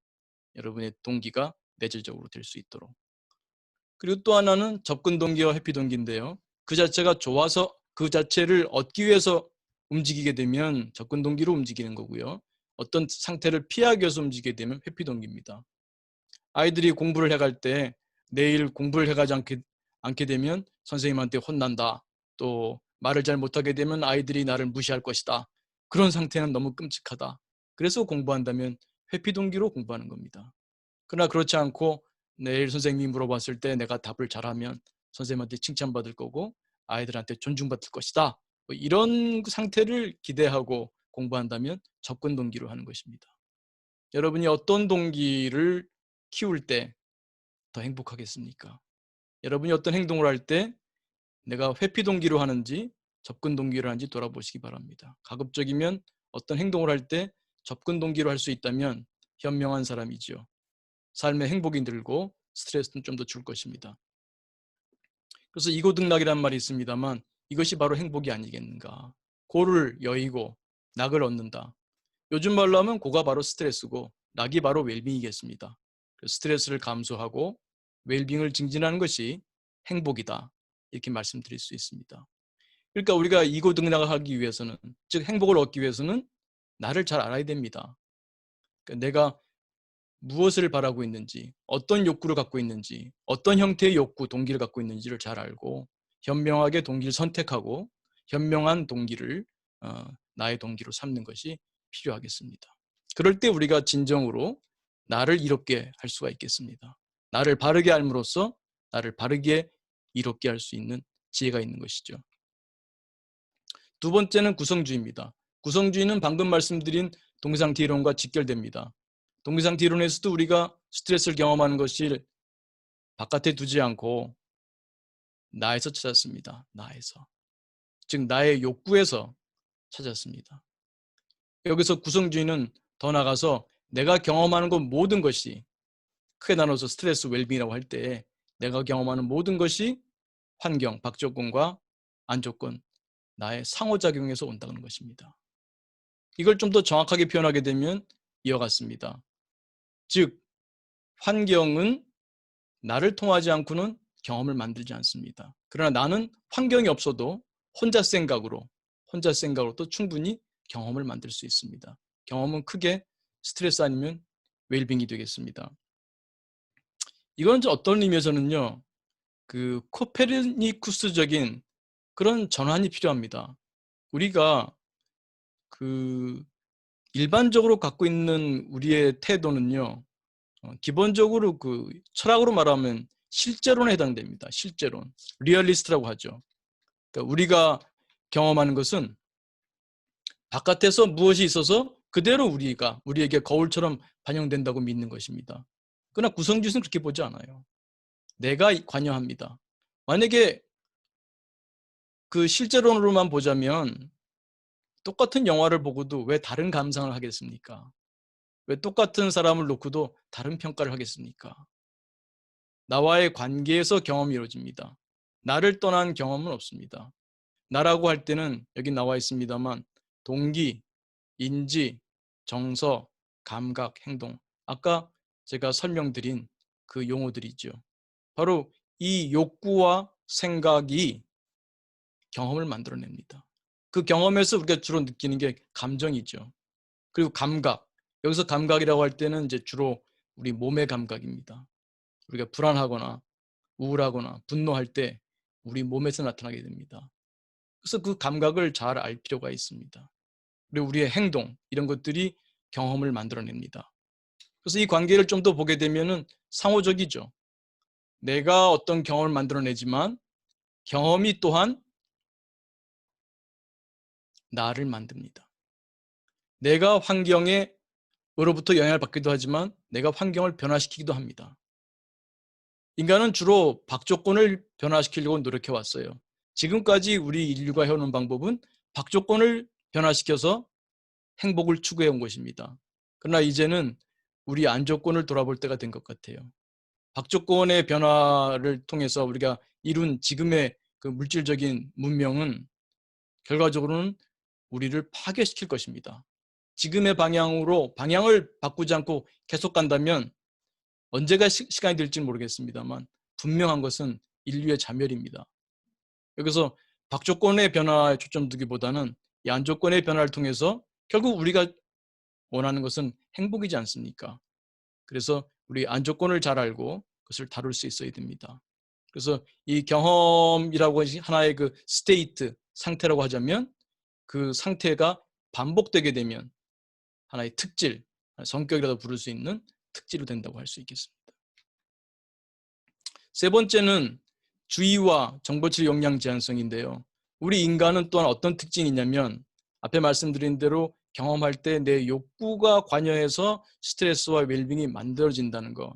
Speaker 1: 여러분의 동기가 내재적으로 될 수 있도록. 그리고 또 하나는 접근 동기와 회피 동기인데요. 그 자체가 좋아서 그 자체를 얻기 위해서 움직이게 되면 접근 동기로 움직이는 거고요. 어떤 상태를 피하기 위해서 움직이게 되면 회피 동기입니다. 아이들이 공부를 해갈 때 내일 공부를 해가지 않게 되면 선생님한테 혼난다. 또 말을 잘 못하게 되면 아이들이 나를 무시할 것이다. 그런 상태는 너무 끔찍하다. 그래서 공부한다면 회피 동기로 공부하는 겁니다. 그러나 그렇지 않고 내일 선생님이 물어봤을 때 내가 답을 잘하면 선생님한테 칭찬받을 거고 아이들한테 존중받을 것이다. 뭐 이런 상태를 기대하고 공부한다면 접근 동기로 하는 것입니다. 여러분이 어떤 동기를 키울 때 더 행복하겠습니까? 여러분이 어떤 행동을 할 때 내가 회피 동기로 하는지 접근 동기로 하는지 돌아보시기 바랍니다. 가급적이면 어떤 행동을 할 때 접근 동기로 할 수 있다면 현명한 사람이죠. 삶에 행복이 늘고 스트레스는 좀 더 줄 것입니다. 그래서 이고등락이라는 말이 있습니다만 이것이 바로 행복이 아니겠는가. 고를 여의고 낙을 얻는다. 요즘 말로 하면 고가 바로 스트레스고 낙이 바로 웰빙이겠습니다. 스트레스를 감소하고 웰빙을 증진하는 것이 행복이다. 이렇게 말씀드릴 수 있습니다. 그러니까 우리가 이고등락을 하기 위해서는, 즉 행복을 얻기 위해서는 나를 잘 알아야 됩니다. 그러니까 내가 무엇을 바라고 있는지, 어떤 욕구를 갖고 있는지, 어떤 형태의 욕구, 동기를 갖고 있는지를 잘 알고 현명하게 동기를 선택하고 현명한 동기를 나의 동기로 삼는 것이 필요하겠습니다. 그럴 때 우리가 진정으로 나를 이롭게 할 수가 있겠습니다. 나를 바르게 함으로써 나를 바르게 이롭게 할 수 있는 지혜가 있는 것이죠. 두 번째는 구성주의입니다. 구성주의는 방금 말씀드린 동기상태이론과 직결됩니다. 동기상태이론에서도 우리가 스트레스를 경험하는 것을 바깥에 두지 않고 나에서 찾았습니다. 나에서. 즉 나의 욕구에서 찾았습니다. 여기서 구성주의는 더 나가서 내가 경험하는 것 모든 것이 크게 나눠서 스트레스 웰빙이라고 할 때 내가 경험하는 모든 것이 환경, 박조건과 안조건, 나의 상호작용에서 온다는 것입니다. 이걸 좀 더 정확하게 표현하게 되면 이와 같습니다. 즉 환경은 나를 통하지 않고는 경험을 만들지 않습니다. 그러나 나는 환경이 없어도 혼자 생각으로 또 충분히 경험을 만들 수 있습니다. 경험은 크게 스트레스 아니면 웰빙이 되겠습니다. 이건 어떤 의미에서는요, 그 코페르니쿠스적인 그런 전환이 필요합니다. 우리가 그 일반적으로 갖고 있는 우리의 태도는요, 기본적으로 그 철학으로 말하면 실제론에 해당됩니다. 실제론, 리얼리스트라고 하죠. 그러니까 우리가 경험하는 것은 바깥에서 무엇이 있어서 그대로 우리에게 거울처럼 반영된다고 믿는 것입니다. 그러나 구성주의는 그렇게 보지 않아요. 내가 관여합니다. 만약에 그 실제론으로만 보자면 똑같은 영화를 보고도 왜 다른 감상을 하겠습니까? 왜 똑같은 사람을 놓고도 다른 평가를 하겠습니까? 나와의 관계에서 경험이 이루어집니다. 나를 떠난 경험은 없습니다. 나라고 할 때는 여기 나와 있습니다만 동기, 인지, 정서, 감각, 행동. 아까 제가 설명드린 그 용어들이죠. 바로 이 욕구와 생각이 경험을 만들어냅니다. 그 경험에서 우리가 주로 느끼는 게 감정이죠. 그리고 감각. 여기서 감각이라고 할 때는 이제 주로 우리 몸의 감각입니다. 우리가 불안하거나 우울하거나 분노할 때 우리 몸에서 나타나게 됩니다. 그래서 그 감각을 잘 알 필요가 있습니다. 그리고 우리의 행동, 이런 것들이 경험을 만들어냅니다. 그래서 이 관계를 좀 더 보게 되면은 상호적이죠. 내가 어떤 경험을 만들어내지만 경험이 또한 나를 만듭니다. 내가 환경으로부터 영향을 받기도 하지만 내가 환경을 변화시키기도 합니다. 인간은 주로 박조건을 변화시키려고 노력해 왔어요. 지금까지 우리 인류가 해오는 방법은 박조건을 변화시켜서 행복을 추구해 온 것입니다. 그러나 이제는 우리 안조건을 돌아볼 때가 된 것 같아요. 박조건의 변화를 통해서 우리가 이룬 지금의 그 물질적인 문명은 결과적으로는 우리를 파괴시킬 것입니다. 지금의 방향을 바꾸지 않고 계속 간다면 언제가 시간이 될지 모르겠습니다만 분명한 것은 인류의 자멸입니다. 여기서 박조건의 변화에 초점 두기보다는 이 안조건의 변화를 통해서 결국 우리가 원하는 것은 행복이지 않습니까? 그래서 우리 안조건을 잘 알고 그것을 다룰 수 있어야 됩니다. 그래서 이 경험이라고 하나의 그 스테이트, 상태라고 하자면 그 상태가 반복되게 되면 하나의 특질, 성격이라도 부를 수 있는 특질로 된다고 할 수 있겠습니다. 세 번째는 주의와 정보치료 역량 제한성인데요. 우리 인간은 또한 어떤 특징이 있냐면 앞에 말씀드린 대로 경험할 때 내 욕구가 관여해서 스트레스와 웰빙이 만들어진다는 거.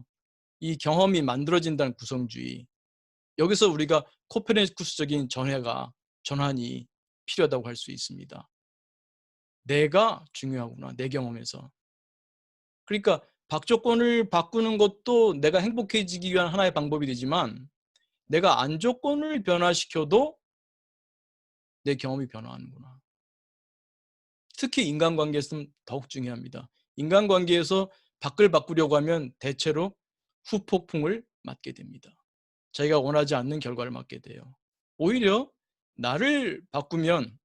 Speaker 1: 이 경험이 만들어진다는 구성주의. 여기서 우리가 코페르니쿠스적인 전환이 필요하다고 할 수 있습니다. 내가 중요하구나, 내 경험에서. 그러니까 박조건을 바꾸는 것도 내가 행복해지기 위한 하나의 방법이 되지만 내가 안조건을 변화시켜도 내 경험이 변화하는구나. 특히 인간관계에서는 더욱 중요합니다. 인간관계에서 밖을 바꾸려고 하면 대체로 후폭풍을 맞게 됩니다. 자기가 원하지 않는 결과를 맞게 돼요. 오히려 나를 바꾸면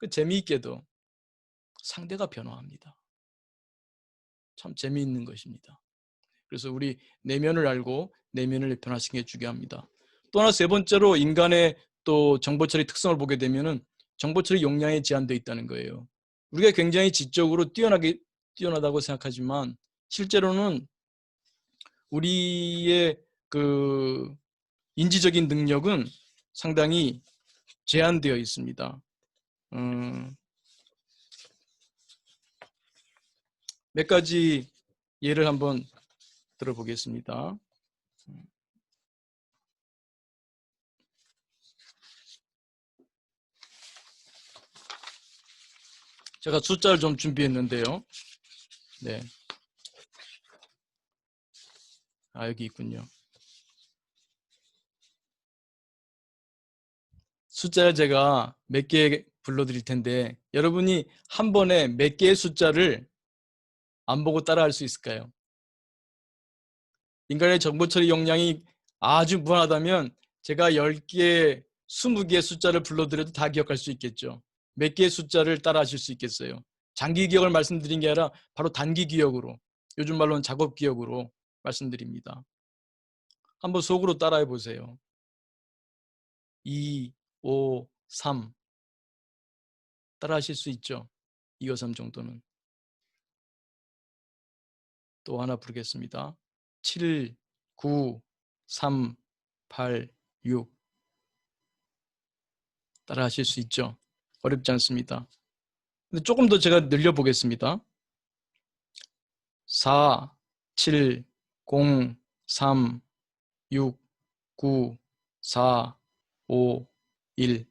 Speaker 1: 재미있게도 상대가 변화합니다. 참 재미있는 것입니다. 그래서 우리 내면을 알고 내면을 변화시키는 게 중요합니다. 또 하나 세 번째로 인간의 또 정보처리 특성을 보게 되면은 정보처리 용량이 제한되어 있다는 거예요. 우리가 굉장히 지적으로 뛰어나다고 생각하지만 실제로는 우리의 그 인지적인 능력은 상당히 제한되어 있습니다. 몇 가지 예를 한번 들어보겠습니다. 제가 숫자를 좀 준비했는데요. 네. 여기 있군요. 숫자를 제가 몇 개 불러드릴 텐데 여러분이 한 번에 몇 개의 숫자를 안 보고 따라할 수 있을까요? 인간의 정보 처리 역량이 아주 무한하다면 제가 10개, 20개의 숫자를 불러드려도 다 기억할 수 있겠죠. 몇 개의 숫자를 따라 하실 수 있겠어요. 장기 기억을 말씀드린 게 아니라 바로 단기 기억으로, 요즘 말로는 작업 기억으로 말씀드립니다. 한번 속으로 따라해 보세요. 2, 5, 3 따라 하실 수 있죠. 2, 5, 3 정도는. 또 하나 부르겠습니다. 7, 9, 3, 8, 6 따라 하실 수 있죠. 어렵지 않습니다. 근데 조금 더 제가 늘려보겠습니다. 4, 7, 0, 3, 6, 9, 4, 5, 1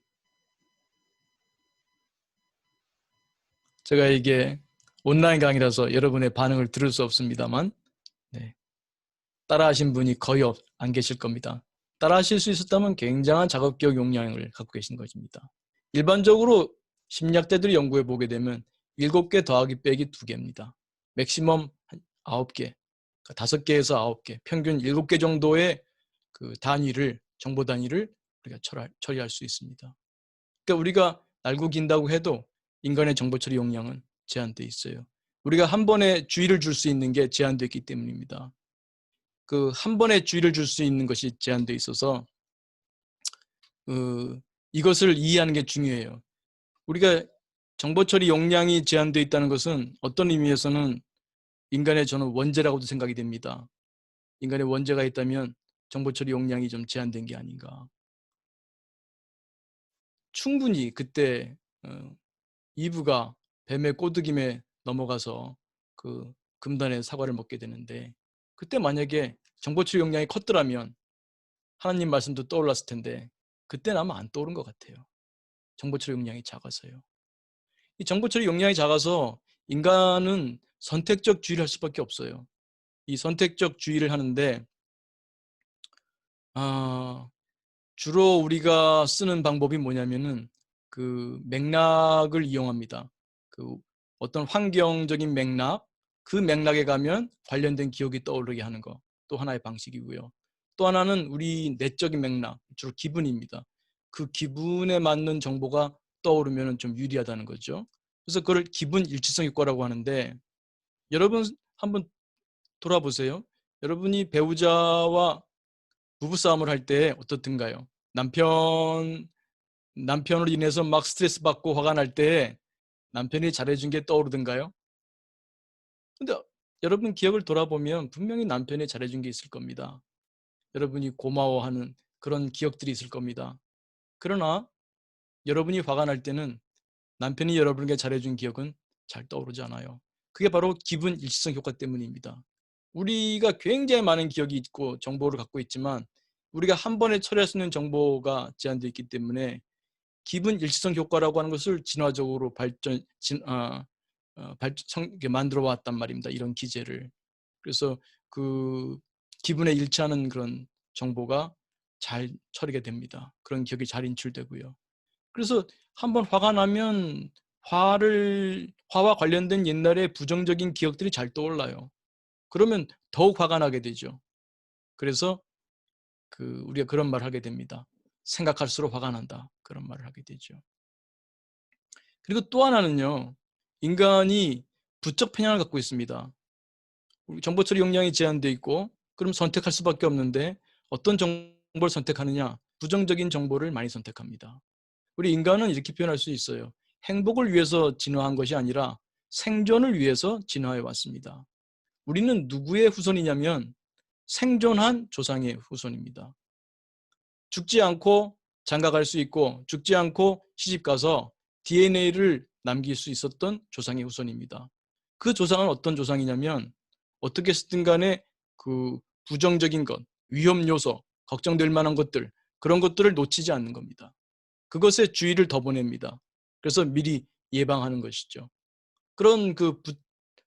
Speaker 1: 제가 이게 온라인 강의라서 여러분의 반응을 들을 수 없습니다만 네, 따라하신 분이 거의 안 계실 겁니다. 따라하실 수 있었다면 굉장한 작업기억 용량을 갖고 계신 것입니다. 일반적으로 심리학자들이 연구해 보게 되면 7개 더하기 빼기 2개입니다. 맥시멈 9개, 5개에서 9개, 평균 7개 정도의 그 단위를, 정보 단위를 우리가 처리할 수 있습니다. 그러니까 우리가 날고 긴다고 해도 인간의 정보 처리 용량은 제한되어 있어요. 우리가 한 번에 주의를 줄 수 있는 게 제한되어 있기 때문입니다. 그 한 번에 주의를 줄 수 있는 것이 제한되어 있어서 이것을 이해하는 게 중요해요. 우리가 정보 처리 용량이 제한되어 있다는 것은 어떤 의미에서는 인간의 저는 원죄라고도 생각이 됩니다. 인간의 원죄가 있다면 정보 처리 용량이 좀 제한된 게 아닌가. 충분히 그때 이브가 뱀의 꼬드김에 넘어가서 그 금단의 사과를 먹게 되는데 그때 만약에 정보 처리 용량이 컸더라면 하나님 말씀도 떠올랐을 텐데 그때는 아마 안 떠오른 것 같아요. 정보 처리 용량이 작아서요. 이 정보 처리 용량이 작아서 인간은 선택적 주의를 할 수밖에 없어요. 이 선택적 주의를 하는데 주로 우리가 쓰는 방법이 뭐냐면은 그 맥락을 이용합니다. 그 어떤 환경적인 맥락, 그 맥락에 가면 관련된 기억이 떠오르게 하는 거, 또 하나의 방식이고요. 또 하나는 우리 내적인 맥락, 주로 기분입니다. 그 기분에 맞는 정보가 떠오르면 좀 유리하다는 거죠. 그래서 그걸 기분 일치성 효과라고 하는데 여러분 한번 돌아보세요. 여러분이 배우자와 부부싸움을 할 때 어떻든가요? 남편으로 인해서 막 스트레스 받고 화가 날 때 남편이 잘해준 게 떠오르던가요? 근데 여러분 기억을 돌아보면 분명히 남편이 잘해준 게 있을 겁니다. 여러분이 고마워하는 그런 기억들이 있을 겁니다. 그러나 여러분이 화가 날 때는 남편이 여러분에게 잘해준 기억은 잘 떠오르지 않아요. 그게 바로 기분 일치성 효과 때문입니다. 우리가 굉장히 많은 기억이 있고 정보를 갖고 있지만 우리가 한 번에 처리할 수 있는 정보가 제한되어 있기 때문에 기분 일치성 효과라고 하는 것을 진화적으로 만들어 왔단 말입니다. 이런 기제를. 그래서 그 기분에 일치하는 그런 정보가 잘 처리가 됩니다. 그런 기억이 잘 인출되고요. 그래서 한번 화가 나면 화와 관련된 옛날의 부정적인 기억들이 잘 떠올라요. 그러면 더욱 화가 나게 되죠. 그래서 우리가 그런 말을 하게 됩니다. 생각할수록 화가 난다. 그런 말을 하게 되죠. 그리고 또 하나는요. 인간이 부적 편향을 갖고 있습니다. 정보 처리 용량이 제한되어 있고 그럼 선택할 수밖에 없는데 어떤 정보를 선택하느냐? 부정적인 정보를 많이 선택합니다. 우리 인간은 이렇게 표현할 수 있어요. 행복을 위해서 진화한 것이 아니라 생존을 위해서 진화해 왔습니다. 우리는 누구의 후손이냐면 생존한 조상의 후손입니다. 죽지 않고 장가갈 수 있고 죽지 않고 시집가서 DNA를 남길 수 있었던 조상의 후손입니다. 그 조상은 어떤 조상이냐면 어떻게 했든 간에 그 부정적인 것, 위험 요소, 걱정될 만한 것들 그런 것들을 놓치지 않는 겁니다. 그것에 주의를 더 보냅니다. 그래서 미리 예방하는 것이죠. 그런 그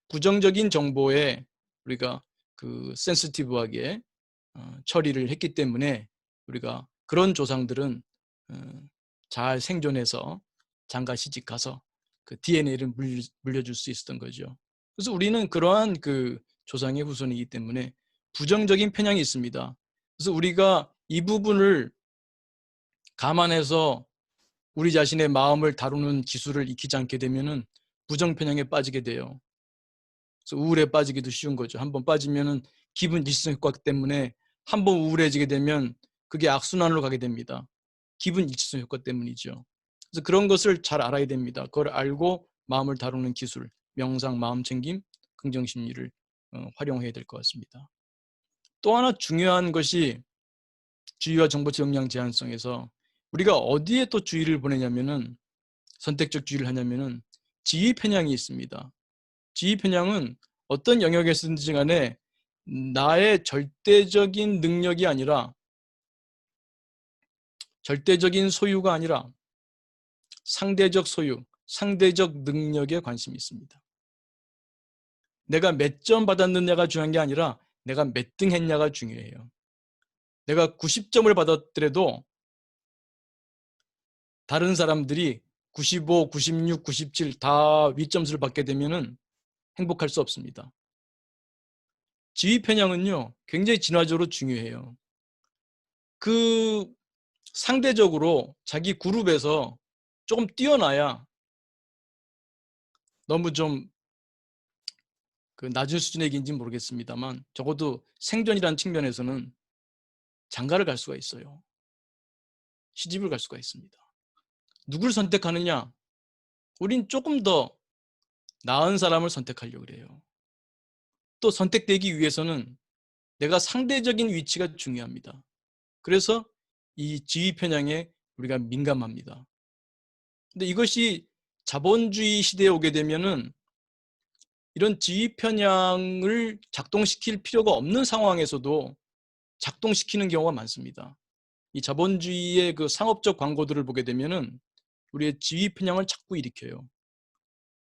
Speaker 1: 부정적인 정보에 우리가 그 센시티브하게 처리를 했기 때문에 우리가 그런 조상들은 잘 생존해서 장가 시집 가서 그 DNA를 물려줄 수 있었던 거죠. 그래서 우리는 그러한 그 조상의 후손이기 때문에 부정적인 편향이 있습니다. 그래서 우리가 이 부분을 감안해서 우리 자신의 마음을 다루는 기술을 익히지 않게 되면은 부정편향에 빠지게 돼요. 그래서 우울에 빠지기도 쉬운 거죠. 한번 빠지면은 기분 일시성 효과 때문에 한번 우울해지게 되면 그게 악순환으로 가게 됩니다. 기분 일시성 효과 때문이죠. 그래서 그런 것을 잘 알아야 됩니다. 그걸 알고 마음을 다루는 기술, 명상, 마음챙김, 긍정심리를 활용해야 될 것 같습니다. 또 하나 중요한 것이 주의와 정보치 역량 제한성에서 우리가 어디에 또 주의를 보내냐면은 선택적 주의를 하냐면은 지위 편향이 있습니다. 지위 편향은 어떤 영역에서든지 간에 나의 절대적인 능력이 아니라 절대적인 소유가 아니라 상대적 소유, 상대적 능력에 관심이 있습니다. 내가 몇 점 받았느냐가 중요한 게 아니라 내가 몇 등 했냐가 중요해요. 내가 90점을 받았더라도 다른 사람들이 95, 96, 97 다 윗점수를 받게 되면은 행복할 수 없습니다. 지위 편향은요, 굉장히 진화적으로 중요해요. 그 상대적으로 자기 그룹에서 조금 뛰어나야 너무 좀 그 낮은 수준의 얘기인지 모르겠습니다만 적어도 생존이라는 측면에서는 장가를 갈 수가 있어요. 시집을 갈 수가 있습니다. 누굴 선택하느냐? 우린 조금 더 나은 사람을 선택하려고 그래요. 또 선택되기 위해서는 내가 상대적인 위치가 중요합니다. 그래서 이 지위 편향에 우리가 민감합니다. 근데 이것이 자본주의 시대에 오게 되면은 이런 지위 편향을 작동시킬 필요가 없는 상황에서도 작동시키는 경우가 많습니다. 이 자본주의의 그 상업적 광고들을 보게 되면은 우리의 지위 편향을 자꾸 일으켜요.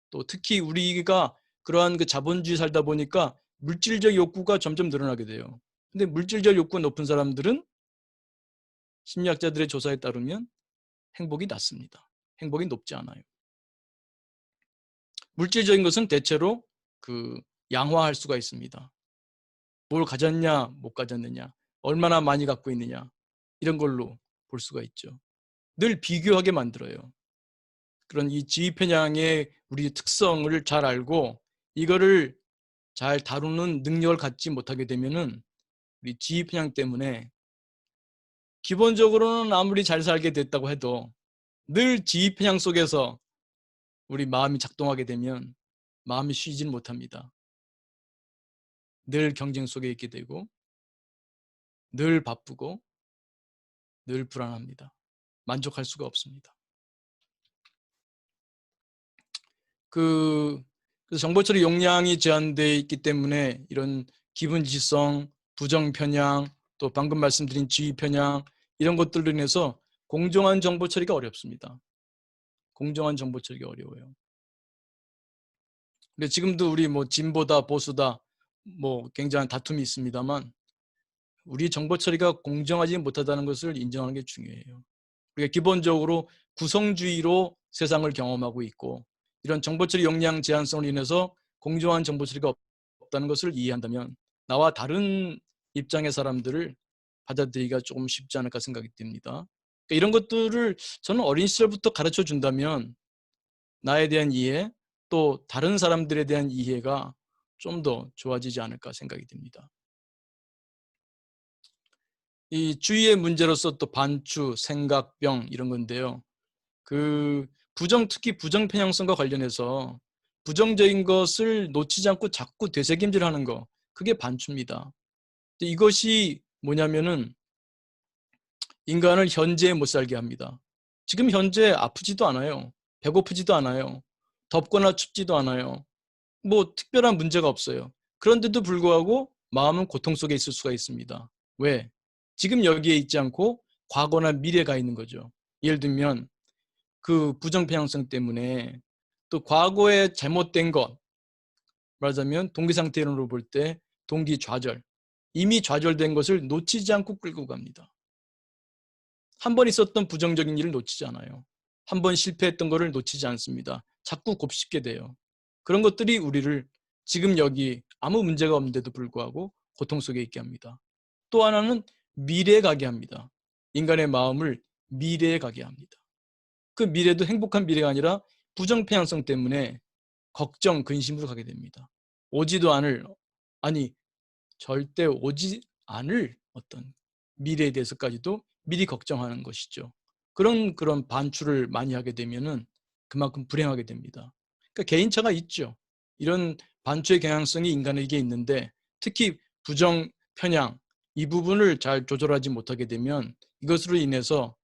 Speaker 1: 또 특히 우리가 그러한 그 자본주의 살다 보니까 물질적 욕구가 점점 늘어나게 돼요. 근데 물질적 욕구가 높은 사람들은 심리학자들의 조사에 따르면 행복이 낮습니다. 행복이 높지 않아요. 물질적인 것은 대체로 그 양화할 수가 있습니다. 뭘 가졌냐, 못 가졌느냐, 얼마나 많이 갖고 있느냐, 이런 걸로 볼 수가 있죠. 늘 비교하게 만들어요. 그런 이 지위 편향의 우리 특성을 잘 알고 이거를 잘 다루는 능력을 갖지 못하게 되면은 우리 지위 편향 때문에 기본적으로는 아무리 잘 살게 됐다고 해도 늘 지위 편향 속에서 우리 마음이 작동하게 되면 마음이 쉬지는 못합니다. 늘 경쟁 속에 있게 되고 늘 바쁘고 늘 불안합니다. 만족할 수가 없습니다. 그래서 정보 처리 용량이 제한되어 있기 때문에 이런 기분 지성, 부정 편향, 또 방금 말씀드린 지위 편향 이런 것들로 인해서 공정한 정보 처리가 어렵습니다. 공정한 정보 처리가 어려워요. 근데 지금도 우리 뭐 진보다 보수다 뭐 굉장한 다툼이 있습니다만 우리 정보 처리가 공정하지 못하다는 것을 인정하는 게 중요해요. 우리가 기본적으로 구성주의로 세상을 경험하고 있고 이런 정보 처리 역량 제한성으로 인해서 공정한 정보 처리가 없다는 것을 이해한다면 나와 다른 입장의 사람들을 받아들이기가 조금 쉽지 않을까 생각이 듭니다. 그러니까 이런 것들을 저는 어린 시절부터 가르쳐 준다면 나에 대한 이해 또 다른 사람들에 대한 이해가 좀 더 좋아지지 않을까 생각이 듭니다. 이 주의의 문제로서 또 반추, 생각병 이런 건데요. 특히 부정 편향성과 관련해서 부정적인 것을 놓치지 않고 자꾸 되새김질하는 거, 그게 반추입니다. 이것이 뭐냐면은 인간을 현재에 못 살게 합니다. 지금 현재 아프지도 않아요. 배고프지도 않아요. 덥거나 춥지도 않아요. 뭐 특별한 문제가 없어요. 그런데도 불구하고 마음은 고통 속에 있을 수가 있습니다. 왜? 지금 여기에 있지 않고 과거나 미래에 가 있는 거죠. 예를 들면 그 부정편향성 때문에 또 과거에 잘못된 것, 말하자면 동기상태 이론으로 볼 때 동기 좌절, 이미 좌절된 것을 놓치지 않고 끌고 갑니다. 한 번 있었던 부정적인 일을 놓치지 않아요. 한 번 실패했던 것을 놓치지 않습니다. 자꾸 곱씹게 돼요. 그런 것들이 우리를 지금 여기 아무 문제가 없는데도 불구하고 고통 속에 있게 합니다. 또 하나는 미래에 가게 합니다. 인간의 마음을 미래에 가게 합니다. 그 미래도 행복한 미래가 아니라 부정편향성 때문에 걱정, 근심으로 가게 됩니다. 오지도 않을, 아니 절대 오지 않을 어떤 미래에 대해서까지도 미리 걱정하는 것이죠. 그런 반출을 많이 하게 되면은 그만큼 불행하게 됩니다. 그러니까 개인차가 있죠. 이런 반추의 경향성이 인간에게 있는데 특히 부정 편향 이 부분을 잘 조절하지 못하게 되면 이것으로 인해서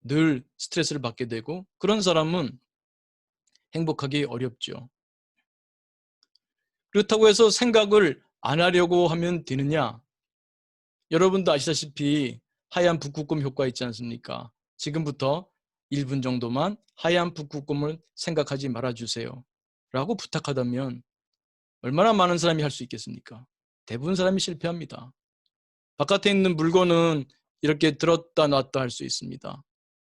Speaker 1: 늘 스트레스를 받게 되고 그런 사람은 행복하기 어렵죠. 그렇다고 해서 생각을 안 하려고 하면 되느냐? 여러분도 아시다시피 하얀 북극곰 효과 있지 않습니까? 지금부터 1분 정도만 하얀 북극곰을 생각하지 말아주세요. 라고 부탁하다면 얼마나 많은 사람이 할 수 있겠습니까? 대부분 사람이 실패합니다. 바깥에 있는 물건은 이렇게 들었다 놨다 할 수 있습니다.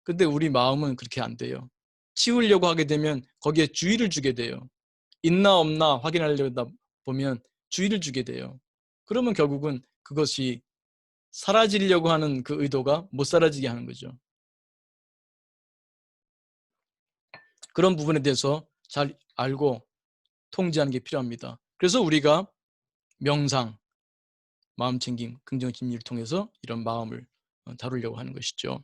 Speaker 1: 근데 우리 마음은 그렇게 안 돼요. 치우려고 하게 되면 거기에 주의를 주게 돼요. 있나 없나 확인하려다 보면 주의를 주게 돼요. 그러면 결국은 그것이 사라지려고 하는 그 의도가 못 사라지게 하는 거죠. 그런 부분에 대해서 잘 알고 통제하는 게 필요합니다. 그래서 우리가 명상, 마음 챙김, 긍정 심리를 통해서 이런 마음을 다루려고 하는 것이죠.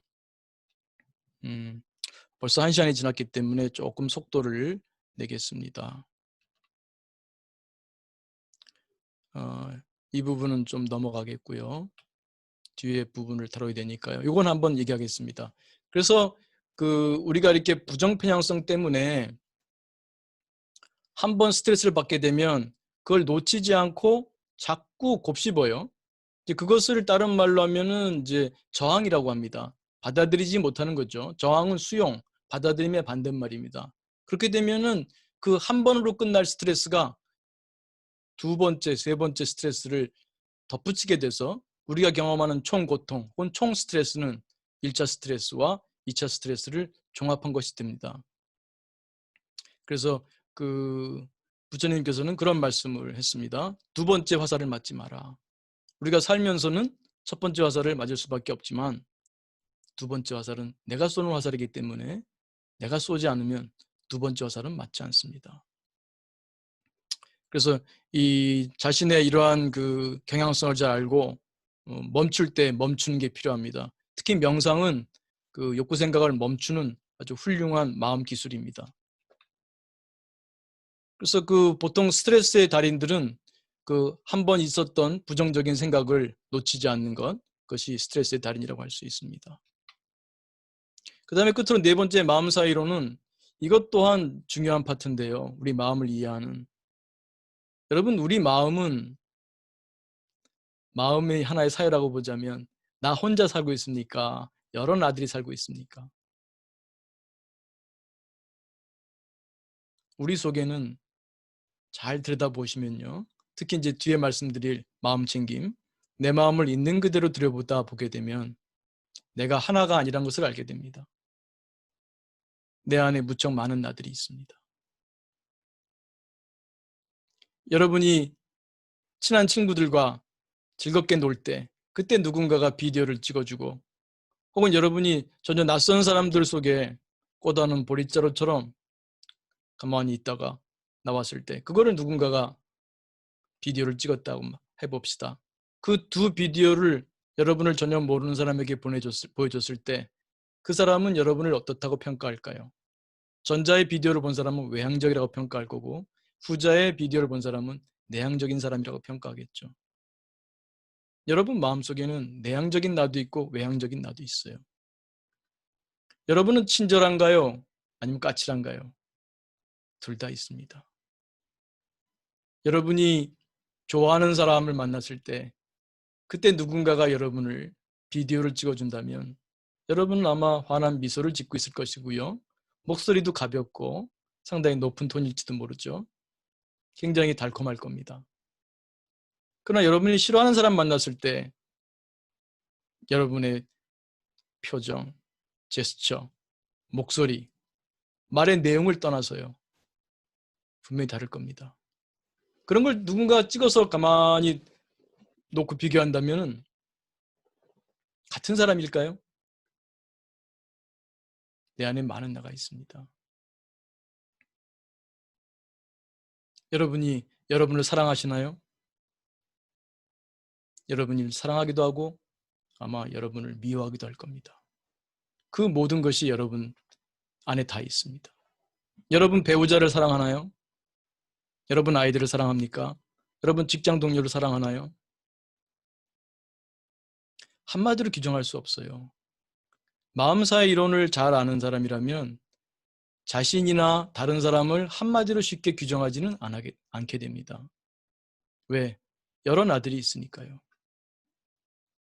Speaker 1: 벌써 1시간이 지났기 때문에 조금 속도를 내겠습니다. 이 부분은 좀 넘어가겠고요. 뒤에 부분을 다뤄야 되니까요. 이건 한번 얘기하겠습니다. 그래서 우리가 이렇게 부정편향성 때문에 한번 스트레스를 받게 되면 그걸 놓치지 않고 자꾸 곱씹어요. 이제 그것을 다른 말로 하면은 이제 저항이라고 합니다. 받아들이지 못하는 거죠. 저항은 수용, 받아들임의 반대말입니다. 그렇게 되면은 그 한 번으로 끝날 스트레스가 두 번째, 세 번째 스트레스를 덧붙이게 돼서 우리가 경험하는 총 고통 혹은 총 스트레스는 1차 스트레스와 2차 스트레스를 종합한 것이 됩니다. 그래서 부처님께서는 그런 말씀을 했습니다. 두 번째 화살을 맞지 마라. 우리가 살면서는 첫 번째 화살을 맞을 수밖에 없지만 두 번째 화살은 내가 쏘는 화살이기 때문에 내가 쏘지 않으면 두 번째 화살은 맞지 않습니다. 그래서 이 자신의 이러한 경향성을 잘 알고 멈출 때 멈추는 게 필요합니다. 특히 명상은 욕구 생각을 멈추는 아주 훌륭한 마음 기술입니다. 그래서 보통 스트레스의 달인들은 한 번 있었던 부정적인 생각을 놓치지 않는 것, 그것이 스트레스의 달인이라고 할 수 있습니다. 그 다음에 끝으로 네 번째 마음 사이로는 이것 또한 중요한 파트인데요. 우리 마음을 이해하는. 여러분, 우리 마음은 마음의 하나의 사유라고 보자면 나 혼자 살고 있습니까? 여러 나들이 살고 있습니까? 우리 속에는 잘 들여다보시면요. 특히 이제 뒤에 말씀드릴 마음 챙김, 내 마음을 있는 그대로 들여보다 보게 되면 내가 하나가 아니란 것을 알게 됩니다. 내 안에 무척 많은 나들이 있습니다. 여러분이 친한 친구들과 즐겁게 놀 때 그때 누군가가 비디오를 찍어주고 혹은 여러분이 전혀 낯선 사람들 속에 꽂아놓은 보릿자루처럼 가만히 있다가 나왔을 때 그거를 누군가가 비디오를 찍었다고 해봅시다. 그 두 비디오를 여러분을 전혀 모르는 사람에게 보여줬을 때 그 사람은 여러분을 어떻다고 평가할까요? 전자의 비디오를 본 사람은 외향적이라고 평가할 거고 후자의 비디오를 본 사람은 내향적인 사람이라고 평가하겠죠. 여러분 마음속에는 내향적인 나도 있고 외향적인 나도 있어요. 여러분은 친절한가요? 아니면 까칠한가요? 둘 다 있습니다. 여러분이 좋아하는 사람을 만났을 때 그때 누군가가 여러분을 비디오를 찍어준다면 여러분은 아마 환한 미소를 짓고 있을 것이고요. 목소리도 가볍고 상당히 높은 톤일지도 모르죠. 굉장히 달콤할 겁니다. 그러나 여러분이 싫어하는 사람 만났을 때 여러분의 표정, 제스처, 목소리, 말의 내용을 떠나서요. 분명히 다를 겁니다. 그런 걸 누군가 찍어서 가만히 놓고 비교한다면 같은 사람일까요? 내 안에 많은 나가 있습니다. 여러분이 여러분을 사랑하시나요? 여러분이 사랑하기도 하고 아마 여러분을 미워하기도 할 겁니다. 그 모든 것이 여러분 안에 다 있습니다. 여러분 배우자를 사랑하나요? 여러분 아이들을 사랑합니까? 여러분 직장 동료를 사랑하나요? 한마디로 규정할 수 없어요. 마음사의 이론을 잘 아는 사람이라면 자신이나 다른 사람을 한마디로 쉽게 규정하지는 않게 됩니다. 왜? 여러 나들이 있으니까요.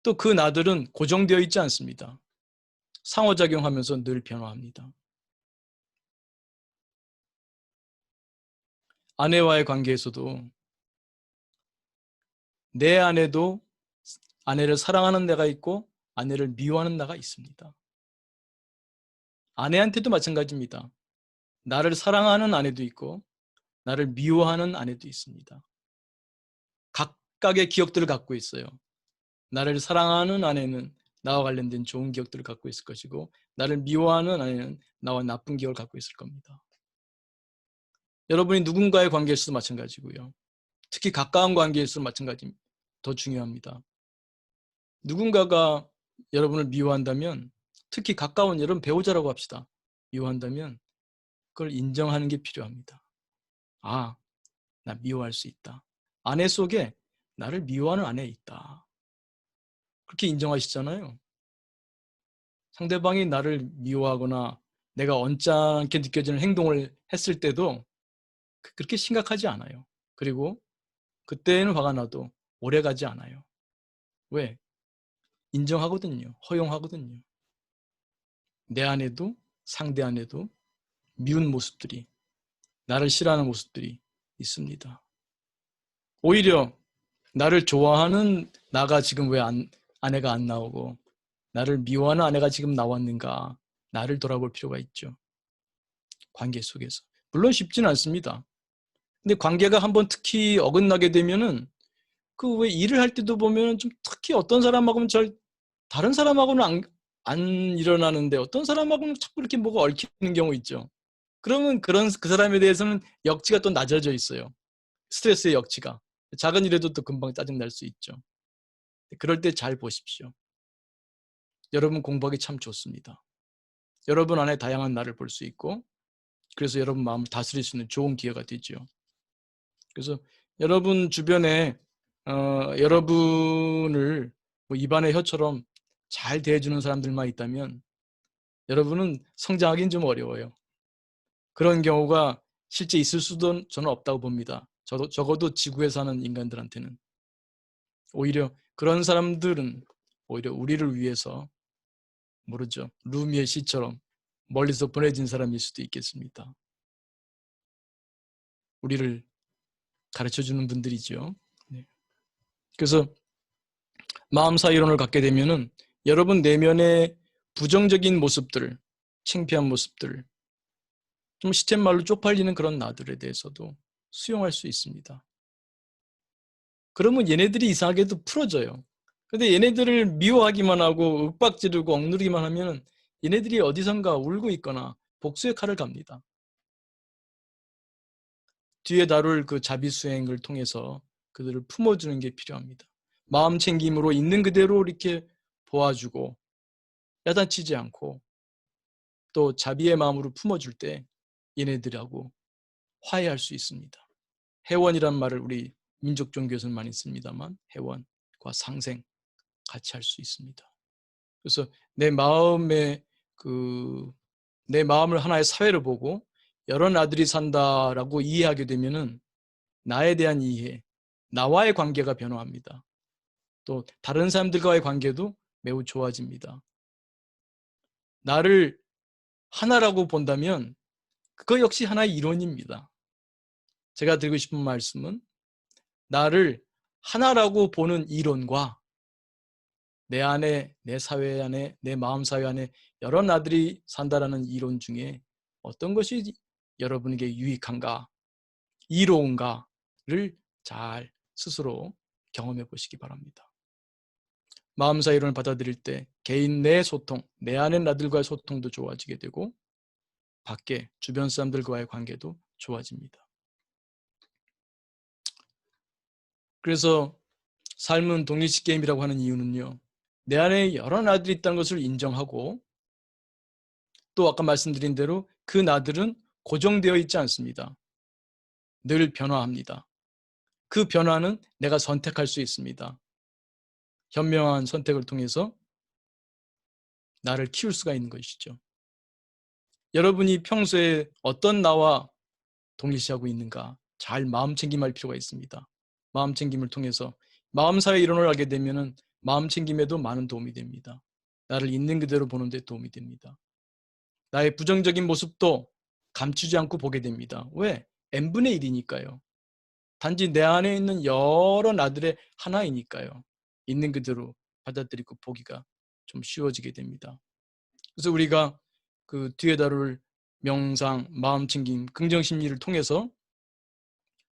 Speaker 1: 또 그 나들은 고정되어 있지 않습니다. 상호작용하면서 늘 변화합니다. 아내와의 관계에서도 내 안에도 아내를 사랑하는 내가 있고 아내를 미워하는 나가 있습니다. 아내한테도 마찬가지입니다. 나를 사랑하는 아내도 있고 나를 미워하는 아내도 있습니다. 각각의 기억들을 갖고 있어요. 나를 사랑하는 아내는 나와 관련된 좋은 기억들을 갖고 있을 것이고 나를 미워하는 아내는 나와 나쁜 기억을 갖고 있을 겁니다. 여러분이 누군가의 관계에서도 마찬가지고요. 특히 가까운 관계에서도 마찬가지입니다. 더 중요합니다. 누군가가 여러분을 미워한다면 특히 가까운 여러분 배우자라고 합시다. 미워한다면 그걸 인정하는 게 필요합니다. 아, 나 미워할 수 있다. 아내 속에 나를 미워하는 아내 있다. 그렇게 인정하시잖아요. 상대방이 나를 미워하거나 내가 언짢게 느껴지는 행동을 했을 때도 그렇게 심각하지 않아요. 그리고 그때는 화가 나도 오래 가지 않아요. 왜? 인정하거든요. 허용하거든요. 내 안에도 상대 안에도 미운 모습들이, 나를 싫어하는 모습들이 있습니다. 오히려 나를 좋아하는 나가 지금 왜 아내가 안 나오고 나를 미워하는 아내가 지금 나왔는가, 나를 돌아볼 필요가 있죠. 관계 속에서. 물론 쉽지는 않습니다. 근데 관계가 한번 특히 어긋나게 되면은 그 왜 일을 할 때도 보면 좀 특히 어떤 사람하고는 다른 사람하고는 안 일어나는데 어떤 사람하고는 자꾸 이렇게 뭐가 얽히는 경우 있죠. 그러면 그 사람에 대해서는 역치가 또 낮아져 있어요. 스트레스의 역치가. 작은 일에도 또 금방 짜증날 수 있죠. 그럴 때 잘 보십시오. 여러분 공부하기 참 좋습니다. 여러분 안에 다양한 나를 볼 수 있고 그래서 여러분 마음을 다스릴 수 있는 좋은 기회가 되죠. 그래서 여러분 주변에 여러분을 뭐 입안의 혀처럼 잘 대해주는 사람들만 있다면 여러분은 성장하기는 좀 어려워요. 그런 경우가 실제 있을 수도 저는 없다고 봅니다. 적어도 지구에 사는 인간들한테는. 오히려 그런 사람들은 오히려 우리를 위해서 모르죠. 루미의 시처럼 멀리서 보내진 사람일 수도 있겠습니다. 우리를 가르쳐주는 분들이죠. 네. 그래서 마음사 이론을 갖게 되면은 여러분 내면의 부정적인 모습들, 창피한 모습들, 좀 시쳇말로 쪽팔리는 그런 나들에 대해서도 수용할 수 있습니다. 그러면 얘네들이 이상하게도 풀어져요. 근데 얘네들을 미워하기만 하고 윽박지르고 억누르기만 하면 얘네들이 어디선가 울고 있거나 복수의 칼을 갑니다. 뒤에 다룰 그 자비수행을 통해서 그들을 품어주는 게 필요합니다. 마음 챙김으로 있는 그대로 이렇게 보아주고 야단치지 않고 또 자비의 마음으로 품어줄 때 얘네들하고 화해할 수 있습니다. 회원이란 말을 우리 민족 종교에서는 많이 씁니다만 회원과 상생 같이 할 수 있습니다. 그래서 내 마음을 하나의 사회로 보고 여러 나들이 산다라고 이해하게 되면은 나에 대한 이해, 나와의 관계가 변화합니다. 또 다른 사람들과의 관계도 매우 좋아집니다. 나를 하나라고 본다면 그거 역시 하나의 이론입니다. 제가 드리고 싶은 말씀은 나를 하나라고 보는 이론과 내 안에, 내 사회 안에, 내 마음 사회 안에 여러 나들이 산다라는 이론 중에 어떤 것이 여러분에게 유익한가, 이로운가를 잘 스스로 경험해 보시기 바랍니다. 마음사 이론을 받아들일 때 개인 내 소통, 내 안의 나들과의 소통도 좋아지게 되고 밖에 주변 사람들과의 관계도 좋아집니다. 그래서 삶은 동일시 게임이라고 하는 이유는요. 내 안에 여러 나들이 있다는 것을 인정하고 또 아까 말씀드린 대로 그 나들은 고정되어 있지 않습니다. 늘 변화합니다. 그 변화는 내가 선택할 수 있습니다. 현명한 선택을 통해서 나를 키울 수가 있는 것이죠. 여러분이 평소에 어떤 나와 동일시하고 있는가 잘 마음 챙김할 필요가 있습니다. 마음 챙김을 통해서 마음사의 이론을 알게 되면 마음 챙김에도 많은 도움이 됩니다. 나를 있는 그대로 보는 데 도움이 됩니다. 나의 부정적인 모습도 감추지 않고 보게 됩니다. 왜? n분의 1이니까요. 단지 내 안에 있는 여러 나들의 하나이니까요. 있는 그대로 받아들이고 보기가 좀 쉬워지게 됩니다. 그래서 우리가 그 뒤에 다룰 명상, 마음챙김, 긍정심리를 통해서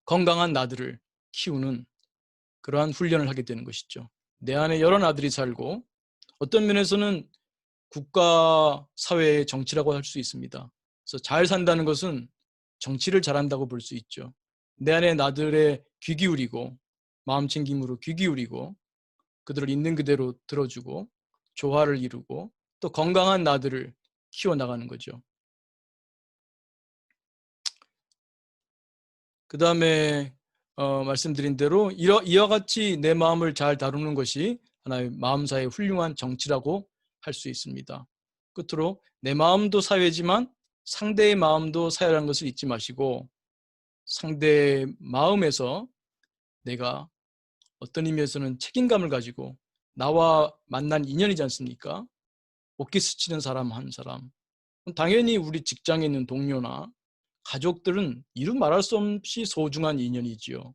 Speaker 1: 건강한 나들을 키우는 그러한 훈련을 하게 되는 것이죠. 내 안에 여러 나들이 살고 어떤 면에서는 국가, 사회의 정치라고 할 수 있습니다. 그래서 잘 산다는 것은 정치를 잘한다고 볼 수 있죠. 내 안에 나들의 귀 기울이고 마음 챙김으로 귀 기울이고 그들을 있는 그대로 들어주고 조화를 이루고 또 건강한 나들을 키워나가는 거죠. 그 다음에 말씀드린 대로 이와 같이 내 마음을 잘 다루는 것이 하나의 마음사의 훌륭한 정치라고 할 수 있습니다. 끝으로 내 마음도 사회지만 상대의 마음도 사회라는 것을 잊지 마시고 상대의 마음에서 내가 어떤 의미에서는 책임감을 가지고 나와 만난 인연이지 않습니까? 옥기 스치는 사람 한 사람. 당연히 우리 직장에 있는 동료나 가족들은 이루 말할 수 없이 소중한 인연이지요.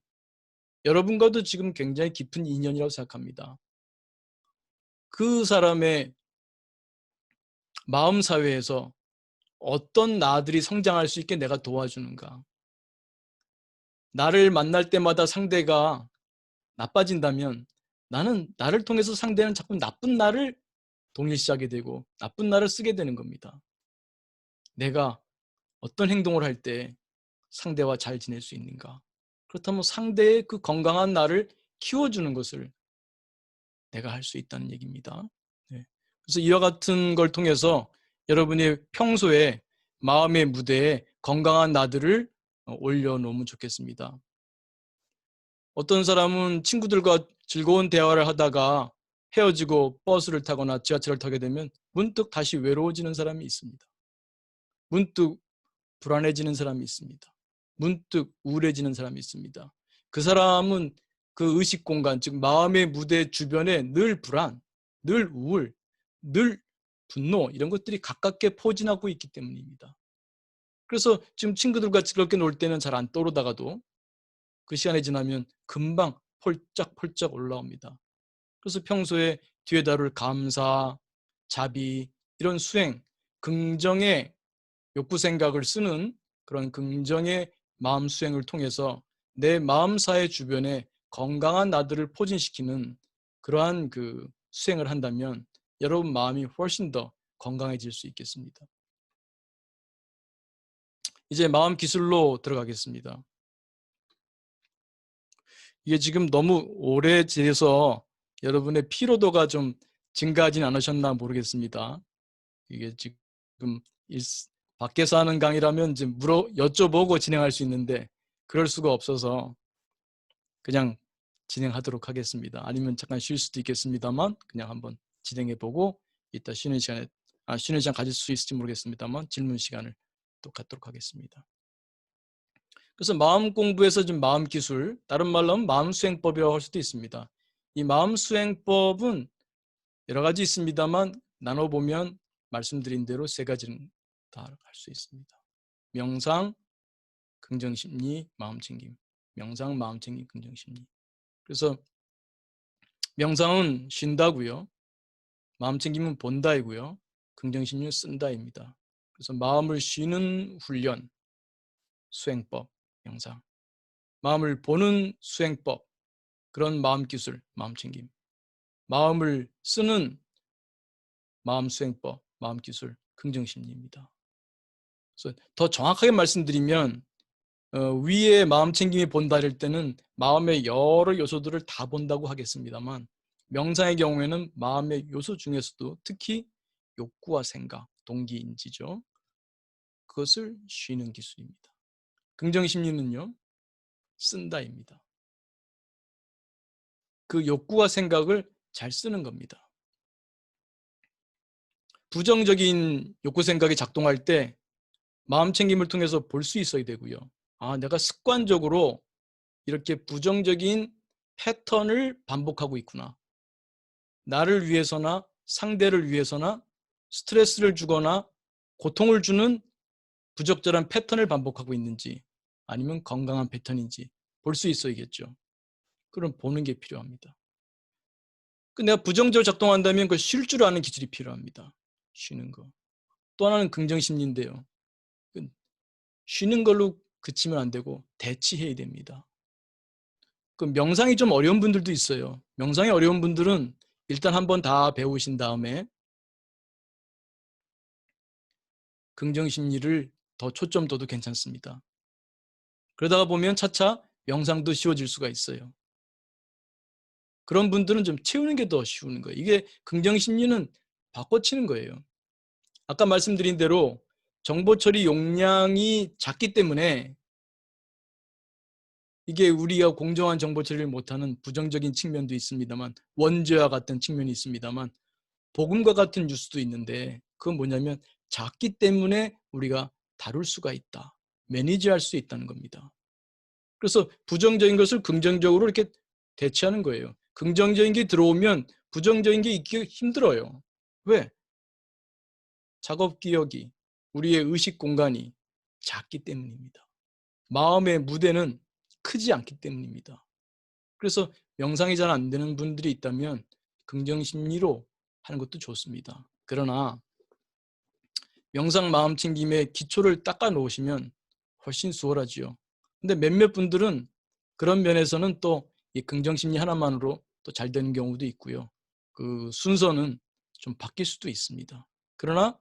Speaker 1: 여러분과도 지금 굉장히 깊은 인연이라고 생각합니다. 그 사람의 마음 사회에서 어떤 나들이 성장할 수 있게 내가 도와주는가. 나를 만날 때마다 상대가 나빠진다면 나는 나를 통해서 상대는 자꾸 나쁜 나를 동일시하게 되고 나쁜 나를 쓰게 되는 겁니다. 내가 어떤 행동을 할 때 상대와 잘 지낼 수 있는가. 그렇다면 상대의 그 건강한 나를 키워주는 것을 내가 할 수 있다는 얘기입니다. 네. 그래서 이와 같은 걸 통해서 여러분이 평소에 마음의 무대에 건강한 나들을 올려놓으면 좋겠습니다. 어떤 사람은 친구들과 즐거운 대화를 하다가 헤어지고 버스를 타거나 지하철을 타게 되면 문득 다시 외로워지는 사람이 있습니다. 문득 불안해지는 사람이 있습니다. 문득 우울해지는 사람이 있습니다. 그 사람은 그 의식 공간, 즉 마음의 무대 주변에 늘 불안, 늘 우울, 늘 분노 이런 것들이 가깝게 포진하고 있기 때문입니다. 그래서 지금 친구들과 즐겁게 놀 때는 잘 안 떠오르다가도 그 시간이 지나면 금방 펄짝펄짝 올라옵니다. 그래서 평소에 뒤에 다룰 감사, 자비 이런 수행, 긍정의 욕구 생각을 쓰는 그런 긍정의 마음 수행을 통해서 내 마음사의 주변에 건강한 나들을 포진시키는 그러한 그 수행을 한다면 여러분 마음이 훨씬 더 건강해질 수 있겠습니다. 이제 마음 기술로 들어가겠습니다. 이게 지금 너무 오래돼서 여러분의 피로도가 좀 증가하진 않으셨나 모르겠습니다. 이게 지금 밖에서 하는 강의라면 이제 여쭤보고 진행할 수 있는데 그럴 수가 없어서 그냥 진행하도록 하겠습니다. 아니면 잠깐 쉴 수도 있겠습니다만 그냥 한번 진행해보고 이따 쉬는 시간 가질 수 있을지 모르겠습니다만 질문 시간을 또 갖도록 하겠습니다. 그래서 마음 공부에서 좀 마음 기술, 다른 말로 하면 마음 수행법이라고 할 수도 있습니다. 이 마음 수행법은 여러 가지 있습니다만 나눠보면 말씀드린 대로 세 가지는 다 할 수 있습니다. 명상, 긍정심리, 마음챙김. 명상, 마음챙김, 긍정심리. 그래서 명상은 쉰다고요. 마음챙김은 본다이고요. 긍정심리는 쓴다입니다. 그래서 마음을 쉬는 훈련, 수행법, 명상. 마음을 보는 수행법, 그런 마음 기술, 마음챙김. 마음을 쓰는 마음 수행법, 마음 기술, 긍정심리입니다. 그래서 더 정확하게 말씀드리면 위에 마음 챙김이 본다 할 때는 마음의 여러 요소들을 다 본다고 하겠습니다만 명상의 경우에는 마음의 요소 중에서도 특히 욕구와 생각, 동기인지죠. 그것을 쉬는 기술입니다. 긍정심리는요. 쓴다입니다. 그 욕구와 생각을 잘 쓰는 겁니다. 부정적인 욕구 생각이 작동할 때 마음 챙김을 통해서 볼 수 있어야 되고요. 아, 내가 습관적으로 이렇게 부정적인 패턴을 반복하고 있구나. 나를 위해서나 상대를 위해서나 스트레스를 주거나 고통을 주는 부적절한 패턴을 반복하고 있는지 아니면 건강한 패턴인지 볼 수 있어야겠죠. 그럼 보는 게 필요합니다. 내가 부정적으로 작동한다면 그 쉴 줄 아는 기술이 필요합니다. 쉬는 거. 또 하나는 긍정심리인데요. 쉬는 걸로 그치면 안 되고 대치해야 됩니다. 그 명상이 좀 어려운 분들도 있어요. 명상이 어려운 분들은 일단 한번 다 배우신 다음에 긍정심리를 더 초점 둬도 괜찮습니다. 그러다가 보면 차차 명상도 쉬워질 수가 있어요. 그런 분들은 좀 채우는 게 더 쉬운 거예요. 이게 긍정심리는 바꿔치는 거예요. 아까 말씀드린 대로 정보 처리 용량이 작기 때문에 이게 우리가 공정한 정보 처리를 못하는 부정적인 측면도 있습니다만 원죄와 같은 측면이 있습니다만 복음과 같은 뉴스도 있는데 그건 뭐냐면 작기 때문에 우리가 다룰 수가 있다. 매니지할 수 있다는 겁니다. 그래서 부정적인 것을 긍정적으로 이렇게 대체하는 거예요. 긍정적인 게 들어오면 부정적인 게 있기 힘들어요. 왜? 작업 기억이 우리의 의식 공간이 작기 때문입니다. 마음의 무대는 크지 않기 때문입니다. 그래서 명상이 잘 안 되는 분들이 있다면 긍정심리로 하는 것도 좋습니다. 그러나 명상 마음 챙김의 기초를 닦아 놓으시면 훨씬 수월하지요. 근데 몇몇 분들은 그런 면에서는 또 이 긍정심리 하나만으로 또 잘 되는 경우도 있고요. 그 순서는 좀 바뀔 수도 있습니다. 그러나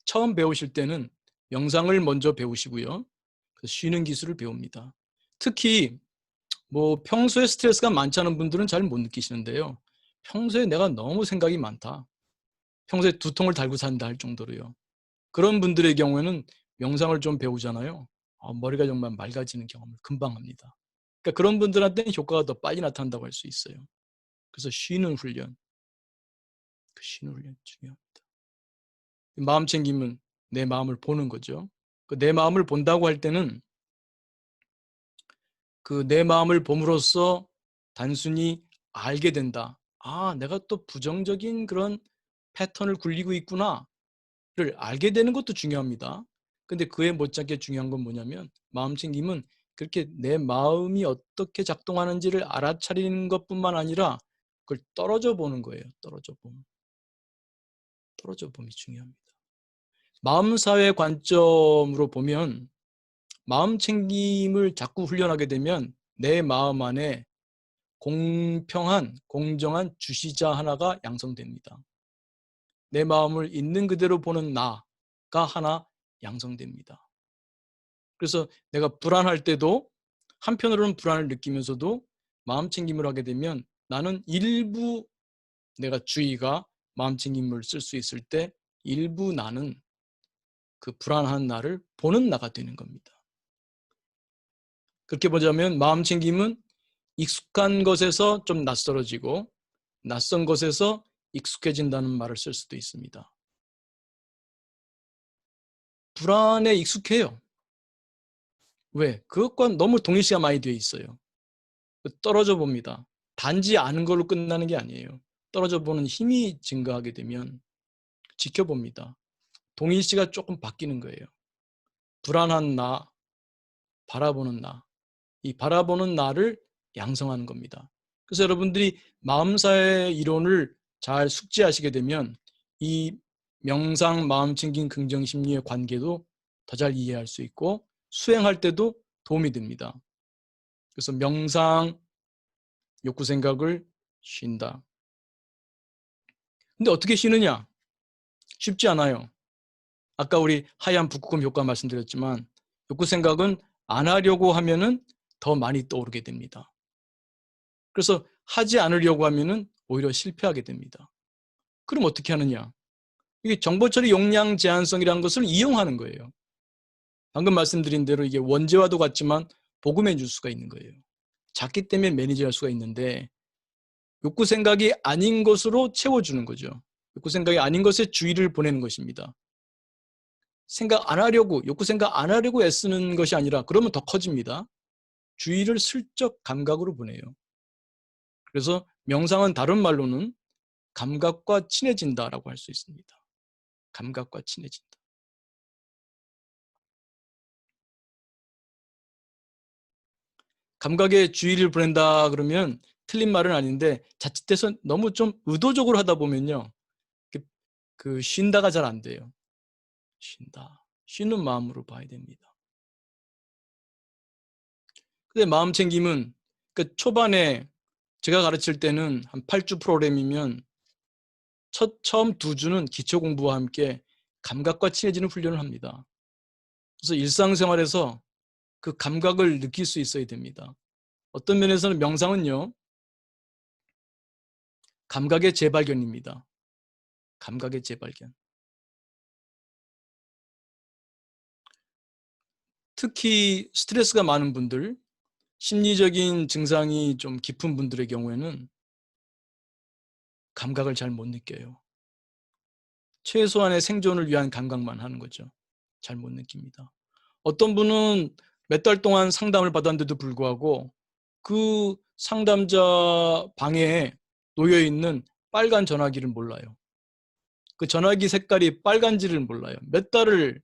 Speaker 1: 처음 배우실 때는 명상을 먼저 배우시고요. 쉬는 기술을 배웁니다. 특히 뭐 평소에 스트레스가 많지 않은 분들은 잘 못 느끼시는데요. 평소에 내가 너무 생각이 많다. 평소에 두통을 달고 산다 할 정도로요. 그런 분들의 경우에는 명상을 좀 배우잖아요. 머리가 정말 맑아지는 경험을 금방 합니다. 그러니까 그런 분들한테는 효과가 더 빨리 나타난다고 할 수 있어요. 그래서 쉬는 훈련, 그 쉬는 훈련 중요합니다. 마음 챙김은 내 마음을 보는 거죠. 내 마음을 본다고 할 때는 그 내 마음을 봄으로써 단순히 알게 된다. 아, 내가 또 부정적인 그런 패턴을 굴리고 있구나를 알게 되는 것도 중요합니다. 근데 그에 못지않게 중요한 건 뭐냐면 마음 챙김은 그렇게 내 마음이 어떻게 작동하는지를 알아차리는 것뿐만 아니라 그걸 떨어져 보는 거예요. 떨어져 봄. 떨어져 봄이 중요합니다. 마음사회 관점으로 보면 마음 챙김을 자꾸 훈련하게 되면 내 마음 안에 공평한, 공정한 주시자 하나가 양성됩니다. 내 마음을 있는 그대로 보는 나가 하나 양성됩니다. 그래서 내가 불안할 때도 한편으로는 불안을 느끼면서도 마음 챙김을 하게 되면 나는 일부 내가 주의가 마음 챙김을 쓸 수 있을 때 일부 나는 그 불안한 나를 보는 나가 되는 겁니다. 그렇게 보자면 마음 챙김은 익숙한 것에서 좀 낯설어지고 낯선 것에서 익숙해진다는 말을 쓸 수도 있습니다. 불안에 익숙해요. 왜? 그것과 너무 동일시가 많이 되어 있어요. 떨어져 봅니다. 단지 아는 걸로 끝나는 게 아니에요. 떨어져 보는 힘이 증가하게 되면 지켜봅니다. 동일시가 조금 바뀌는 거예요. 불안한 나, 바라보는 나. 이 바라보는 나를 양성하는 겁니다. 그래서 여러분들이 마음사의 이론을 잘 숙지하시게 되면 이 명상, 마음 챙김, 긍정 심리의 관계도 더 잘 이해할 수 있고 수행할 때도 도움이 됩니다. 그래서 명상, 욕구 생각을 쉰다. 근데 어떻게 쉬느냐? 쉽지 않아요. 아까 우리 하얀 북극곰 효과 말씀드렸지만 욕구 생각은 안 하려고 하면은 더 많이 떠오르게 됩니다. 그래서 하지 않으려고 하면은 오히려 실패하게 됩니다. 그럼 어떻게 하느냐? 이게 정보 처리 용량 제한성이라는 것을 이용하는 거예요. 방금 말씀드린 대로 이게 원죄와도 같지만 복음해 줄 수가 있는 거예요. 작기 때문에 매니저할 수가 있는데 욕구 생각이 아닌 것으로 채워주는 거죠. 욕구 생각이 아닌 것에 주의를 보내는 것입니다. 생각 안 하려고, 욕구 생각 안 하려고 애쓰는 것이 아니라 그러면 더 커집니다. 주의를 슬쩍 감각으로 보내요. 그래서 명상은 다른 말로는 감각과 친해진다라고 할 수 있습니다. 감각과 친해진다. 감각에 주의를 보낸다 그러면 틀린 말은 아닌데 자칫해서 너무 좀 의도적으로 하다 보면요. 그 쉰다가 잘 안 돼요. 쉰다. 쉬는 마음으로 봐야 됩니다. 근데 마음 챙김은 그 초반에 제가 가르칠 때는 한 8주 프로그램이면 처음 2주는 기초 공부와 함께 감각과 친해지는 훈련을 합니다. 그래서 일상생활에서 그 감각을 느낄 수 있어야 됩니다. 어떤 면에서는 명상은요. 감각의 재발견입니다. 감각의 재발견. 특히 스트레스가 많은 분들, 심리적인 증상이 좀 깊은 분들의 경우에는 감각을 잘 못 느껴요. 최소한의 생존을 위한 감각만 하는 거죠. 잘 못 느낍니다. 어떤 분은 몇 달 동안 상담을 받았는데도 불구하고 그 상담자 방에 놓여 있는 빨간 전화기를 몰라요. 그 전화기 색깔이 빨간지를 몰라요. 몇 달을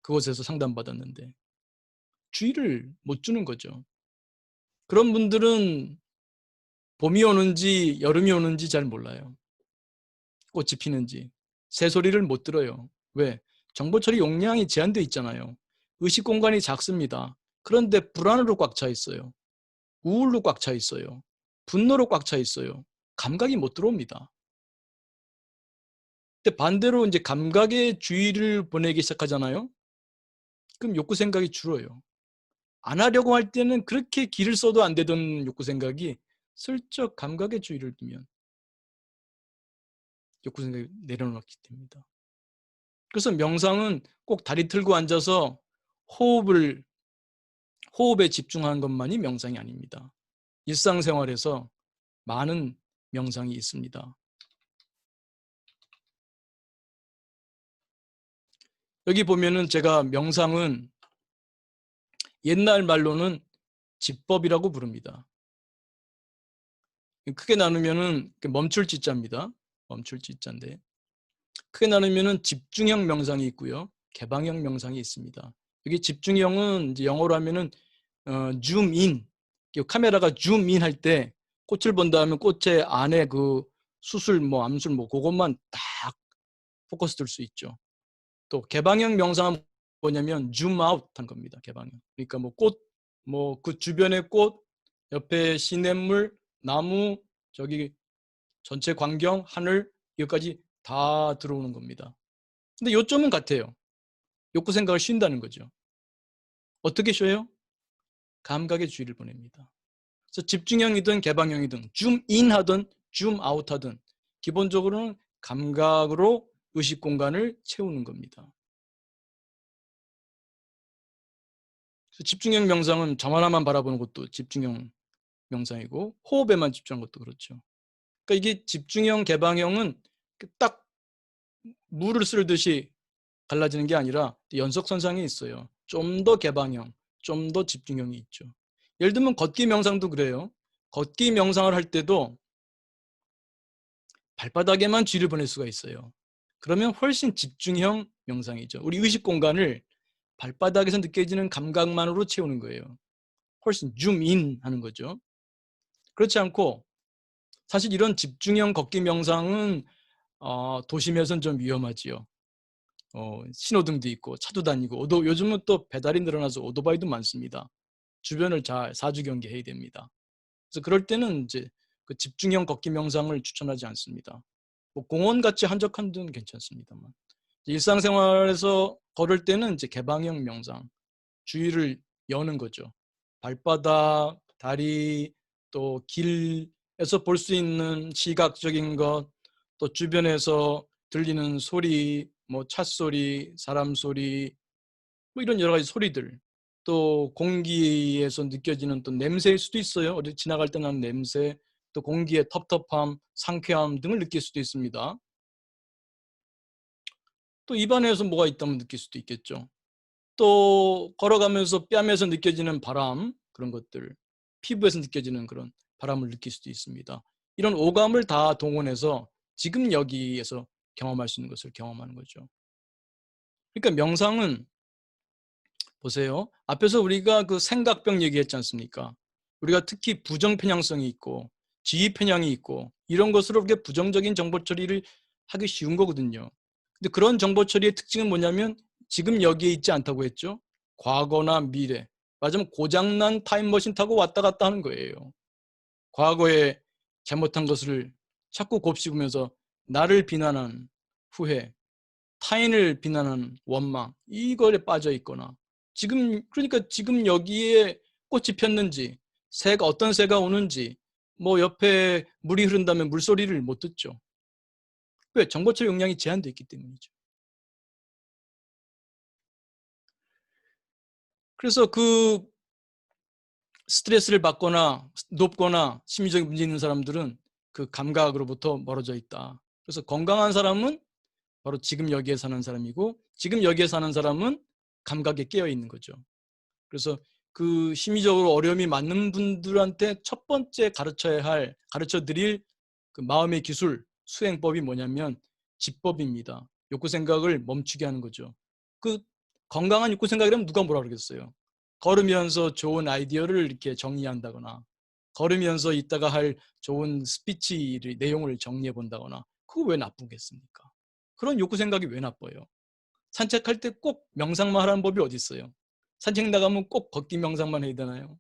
Speaker 1: 그곳에서 상담받았는데 주의를 못 주는 거죠. 그런 분들은 봄이 오는지 여름이 오는지 잘 몰라요. 꽃이 피는지. 새소리를 못 들어요. 왜? 정보 처리 용량이 제한되어 있잖아요. 의식 공간이 작습니다. 그런데 불안으로 꽉 차 있어요. 우울로 꽉 차 있어요. 분노로 꽉 차 있어요. 감각이 못 들어옵니다. 근데 반대로 이제 감각에 주의를 보내기 시작하잖아요. 그럼 욕구 생각이 줄어요. 안 하려고 할 때는 그렇게 기를 써도 안 되던 욕구 생각이 슬쩍 감각에 주의를 두면 욕구 생각이 내려놓게 됩니다. 그래서 명상은 꼭 다리 틀고 앉아서 호흡에 집중하는 것만이 명상이 아닙니다. 일상생활에서 많은 명상이 있습니다. 여기 보면은 제가 명상은 옛날 말로는 집법이라고 부릅니다. 크게 나누면은 멈출 지자입니다. 멈출 지자인데 크게 나누면은 집중형 명상이 있고요, 개방형 명상이 있습니다. 여기 집중형은 이제 영어로 하면은 줌인, 카메라가 줌인 할 때 꽃을 본다 하면 꽃의 안에 그 수술, 뭐 암술, 뭐 그것만 딱 포커스 들 수 있죠. 또 개방형 명상은 뭐냐면 줌아웃 한 겁니다. 개방형. 그러니까 뭐 꽃, 뭐 그 주변의 꽃, 옆에 시냇물, 나무, 저기 전체 광경, 하늘, 여기까지 다 들어오는 겁니다. 근데 요점은 같아요. 욕구 생각을 쉰다는 거죠. 어떻게 쉬어요? 감각의 주의를 보냅니다. 그래서 집중형이든 개방형이든 줌인 하든 줌아웃 하든 기본적으로는 감각으로 의식 공간을 채우는 겁니다. 그래서 집중형 명상은 점 하나만 바라보는 것도 집중형 명상이고 호흡에만 집중하는 것도 그렇죠. 그러니까 이게 집중형, 개방형은 딱 물을 쓰듯이 갈라지는 게 아니라 연속선상에 있어요. 좀 더 개방형, 좀 더 집중형이 있죠. 예를 들면 걷기 명상도 그래요. 걷기 명상을 할 때도 발바닥에만 쥐를 보낼 수가 있어요. 그러면 훨씬 집중형 명상이죠. 우리 의식 공간을 발바닥에서 느껴지는 감각만으로 채우는 거예요. 훨씬 줌인 하는 거죠. 그렇지 않고 사실 이런 집중형 걷기 명상은 도심에서는 좀 위험하지요. 신호등도 있고 차도 다니고 요즘은 또 배달이 늘어나서 오토바이도 많습니다. 주변을 잘 사주 경계해야 됩니다. 그래서 그럴 때는 이제 그 집중형 걷기 명상을 추천하지 않습니다. 뭐 공원같이 한적한 데는 괜찮습니다만 일상생활에서 걸을 때는 이제 개방형 명상, 주의를 여는 거죠. 발바닥, 다리, 또 길에서 볼 수 있는 시각적인 것, 또 주변에서 들리는 소리, 뭐 찻소리, 사람 소리, 뭐 이런 여러 가지 소리들, 또 공기에서 느껴지는 또 냄새일 수도 있어요. 어디 지나갈 때 나는 냄새, 또 공기의 텁텁함, 상쾌함 등을 느낄 수도 있습니다. 또 입안에서 뭐가 있다면 느낄 수도 있겠죠. 또 걸어가면서 뺨에서 느껴지는 바람, 그런 것들, 피부에서 느껴지는 그런 바람을 느낄 수도 있습니다. 이런 오감을 다 동원해서 지금 여기에서 경험할 수 있는 것을 경험하는 거죠. 그러니까 명상은 보세요. 앞에서 우리가 그 생각병 얘기했지 않습니까? 우리가 특히 부정 편향성이 있고 지휘 편향이 있고 이런 것으로 이렇게 부정적인 정보 처리를 하기 쉬운 거거든요. 근데 그런 정보 처리의 특징은 뭐냐면 지금 여기에 있지 않다고 했죠. 과거나 미래. 맞으면 고장난 타임머신 타고 왔다 갔다 하는 거예요. 과거에 잘못한 것을 자꾸 곱씹으면서 나를 비난한 후회, 타인을 비난하는 원망, 이거에 빠져 있거나 그러니까 지금 여기에 꽃이 폈는지 새가 어떤 새가 오는지 뭐 옆에 물이 흐른다면 물소리를 못 듣죠. 왜? 정보처 용량이 제한되어 있기 때문이죠. 그래서 그 스트레스를 받거나 높거나 심리적인 문제 있는 사람들은 그 감각으로부터 멀어져 있다. 그래서 건강한 사람은 바로 지금 여기에 사는 사람이고 지금 여기에 사는 사람은 감각에 깨어 있는 거죠. 그래서 그 심리적으로 어려움이 많은 분들한테 첫 번째 가르쳐 드릴 그 마음의 기술, 수행법이 뭐냐면 지법입니다. 욕구 생각을 멈추게 하는 거죠. 그 건강한 욕구 생각이라면 누가 뭐라 그러겠어요. 걸으면서 좋은 아이디어를 이렇게 정리한다거나 걸으면서 이따가 할 좋은 스피치 내용을 정리해 본다거나 그거 왜 나쁘겠습니까? 그런 욕구 생각이 왜 나빠요? 산책할 때 꼭 명상만 하라는 법이 어디 있어요? 산책 나가면 꼭 걷기 명상만 해야 되나요?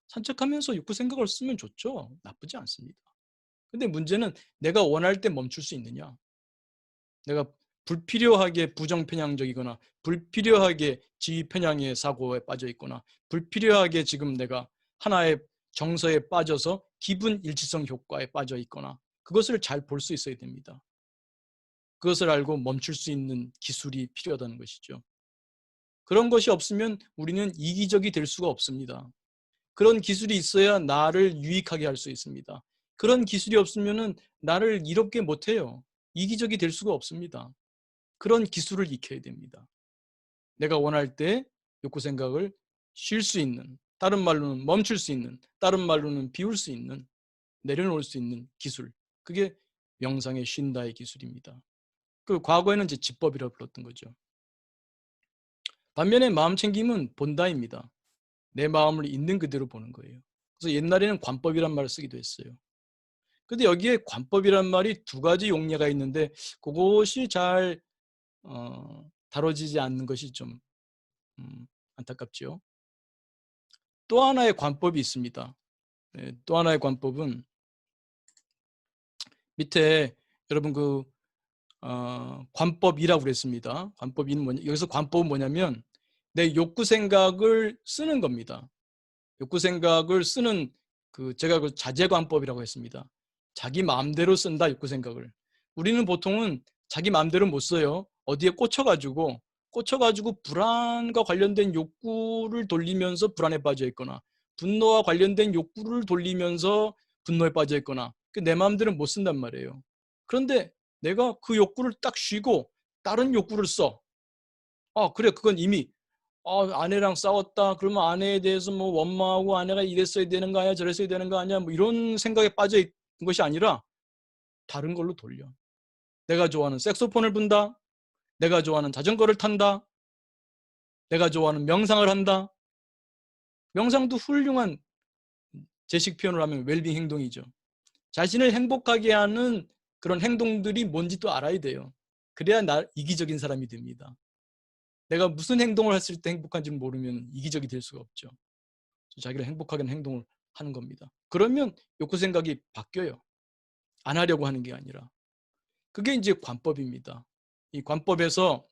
Speaker 1: 산책하면서 욕구 생각을 쓰면 좋죠. 나쁘지 않습니다. 근데 문제는 내가 원할 때 멈출 수 있느냐? 내가 불필요하게 부정편향적이거나 불필요하게 지휘편향의 사고에 빠져 있거나 불필요하게 지금 내가 하나의 정서에 빠져서 기분 일치성 효과에 빠져 있거나 그것을 잘 볼 수 있어야 됩니다. 그것을 알고 멈출 수 있는 기술이 필요하다는 것이죠. 그런 것이 없으면 우리는 이기적이 될 수가 없습니다. 그런 기술이 있어야 나를 유익하게 할 수 있습니다. 그런 기술이 없으면 나를 이롭게 못해요. 이기적이 될 수가 없습니다. 그런 기술을 익혀야 됩니다. 내가 원할 때 욕구 생각을 쉴 수 있는, 다른 말로는 멈출 수 있는, 다른 말로는 비울 수 있는, 내려놓을 수 있는 기술. 그게 명상의 쉰다의 기술입니다. 그 과거에는 이제 지법이라고 불렀던 거죠. 반면에 마음 챙김은 본다입니다. 내 마음을 있는 그대로 보는 거예요. 그래서 옛날에는 관법이란 말을 쓰기도 했어요. 근데 여기에 관법이란 말이 두 가지 용례가 있는데 그것이 잘 다뤄지지 않는 것이 좀 안타깝죠. 또 하나의 관법이 있습니다. 네, 또 하나의 관법은 밑에 여러분 그 관법이라고 그랬습니다. 관법이는 뭐냐? 여기서 관법은 뭐냐면 내 욕구 생각을 쓰는 겁니다. 욕구 생각을 쓰는 그 제가 그 자제관법이라고 했습니다. 자기 마음대로 쓴다 욕구 생각을. 우리는 보통은 자기 마음대로 못 써요. 어디에 꽂혀가지고 불안과 관련된 욕구를 돌리면서 불안에 빠져 있거나 분노와 관련된 욕구를 돌리면서 분노에 빠져 있거나 내 마음대로 못 쓴단 말이에요. 그런데 내가 그 욕구를 딱 쉬고 다른 욕구를 써. 아, 그래, 그건 이미 아내랑 싸웠다. 그러면 아내에 대해서 뭐 원망하고 아내가 이랬어야 되는 거 아니야, 저랬어야 되는 거 아니야, 뭐 이런 생각에 빠져 있는 것이 아니라 다른 걸로 돌려. 내가 좋아하는 색소폰을 분다. 내가 좋아하는 자전거를 탄다. 내가 좋아하는 명상을 한다. 명상도 훌륭한 제식 표현을 하면 웰빙 행동이죠. 자신을 행복하게 하는 그런 행동들이 뭔지 또 알아야 돼요. 그래야 이기적인 사람이 됩니다. 내가 무슨 행동을 했을 때 행복한지 모르면 이기적이 될 수가 없죠. 자기를 행복하게 하는 행동을 하는 겁니다. 그러면 욕구 생각이 바뀌어요. 안 하려고 하는 게 아니라. 그게 이제 관법입니다. 이 관법에서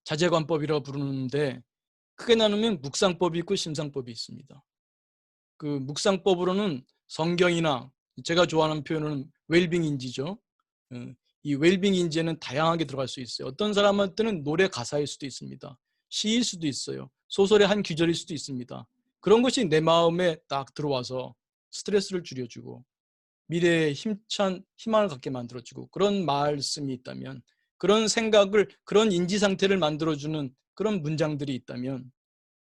Speaker 1: 자재관법이라고 부르는데 크게 나누면 묵상법이 있고 심상법이 있습니다. 그 묵상법으로는 성경이나 제가 좋아하는 표현은 웰빙 인지죠. 이 웰빙 인지에는 다양하게 들어갈 수 있어요. 어떤 사람한테는 노래 가사일 수도 있습니다. 시일 수도 있어요. 소설의 한 귀절일 수도 있습니다. 그런 것이 내 마음에 딱 들어와서 스트레스를 줄여주고 미래에 힘찬 희망을 갖게 만들어주고 그런 말씀이 있다면, 그런 생각을, 그런 인지 상태를 만들어주는 그런 문장들이 있다면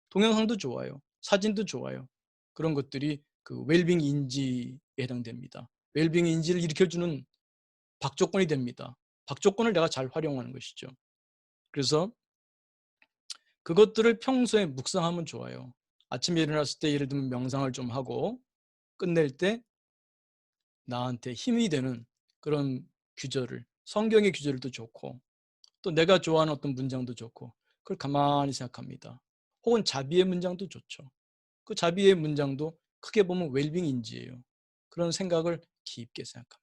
Speaker 1: 동영상도 좋아요. 사진도 좋아요. 그런 것들이 그 웰빙 인지에 해당됩니다. 웰빙 인지를 일으켜주는 박조건이 됩니다. 박조건을 내가 잘 활용하는 것이죠. 그래서 그것들을 평소에 묵상하면 좋아요. 아침에 일어났을 때 예를 들면 명상을 좀 하고 끝낼 때 나한테 힘이 되는 그런 규절을, 성경의 규절도 좋고 또 내가 좋아하는 어떤 문장도 좋고 그걸 가만히 생각합니다. 혹은 자비의 문장도 좋죠. 그 자비의 문장도 크게 보면 웰빙 인지예요. 그런 생각을 깊게 생각합니다.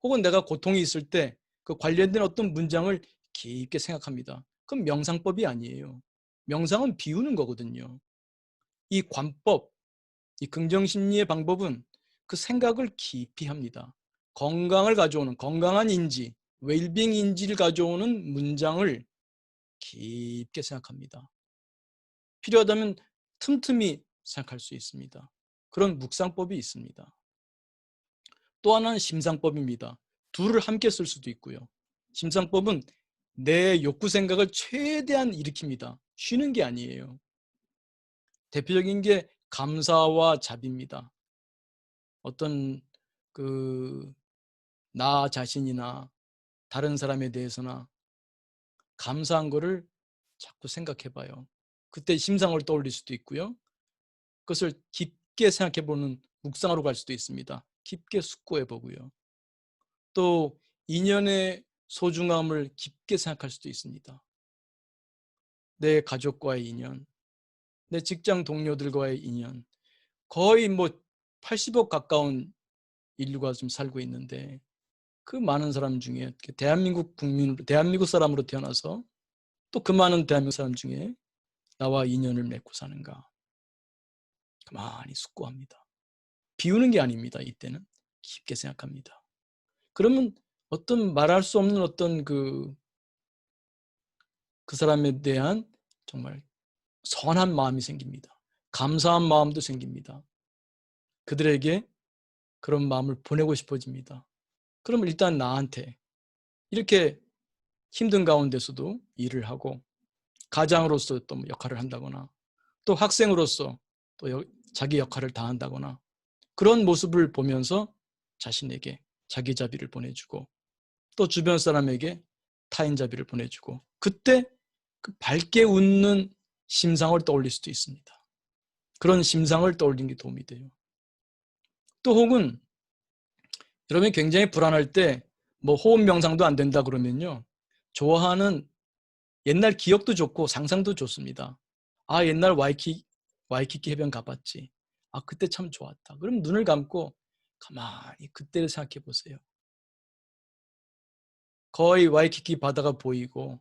Speaker 1: 혹은 내가 고통이 있을 때 그 관련된 어떤 문장을 깊게 생각합니다. 그건 명상법이 아니에요. 명상은 비우는 거거든요. 이 관법, 이 긍정심리의 방법은 그 생각을 깊이 합니다. 건강을 가져오는, 건강한 인지, 웰빙 인지를 가져오는 문장을 깊게 생각합니다. 필요하다면 틈틈이 생각할 수 있습니다. 그런 묵상법이 있습니다. 또 하나는 심상법입니다. 둘을 함께 쓸 수도 있고요. 심상법은 내 욕구 생각을 최대한 일으킵니다. 쉬는 게 아니에요. 대표적인 게 감사와 자비입니다. 어떤 나 자신이나 다른 사람에 대해서나 감사한 거를 자꾸 생각해 봐요. 그때 심상을 떠올릴 수도 있고요. 그것을 깊게 생각해 보는 묵상으로 갈 수도 있습니다. 깊게 숙고해 보고요. 또 인연의 소중함을 깊게 생각할 수도 있습니다. 내 가족과의 인연, 내 직장 동료들과의 인연, 거의 뭐 80억 가까운 인류가 좀 살고 있는데 그 많은 사람 중에 대한민국 사람으로 태어나서 또 그 많은 대한민국 사람 중에 나와 인연을 맺고 사는가. 가만히 숙고합니다. 비우는 게 아닙니다. 이때는 깊게 생각합니다. 그러면 어떤 말할 수 없는 어떤 그 사람에 대한 정말 선한 마음이 생깁니다. 감사한 마음도 생깁니다. 그들에게 그런 마음을 보내고 싶어집니다. 그럼 일단 나한테 이렇게 힘든 가운데서도 일을 하고 가장으로서 또 역할을 한다거나 또 학생으로서 또 자기 역할을 다한다거나 그런 모습을 보면서 자신에게 자기 자비를 보내주고 또 주변 사람에게 타인 자비를 보내주고 그때 그 밝게 웃는 심상을 떠올릴 수도 있습니다. 그런 심상을 떠올리는 게 도움이 돼요. 또 혹은 여러분이 굉장히 불안할 때 뭐 호흡 명상도 안 된다 그러면요. 좋아하는 옛날 기억도 좋고 상상도 좋습니다. 아, 옛날 와이키키 해변 가봤지. 아, 그때 참 좋았다. 그럼 눈을 감고 가만히 그때를 생각해 보세요. 거의 와이키키 바다가 보이고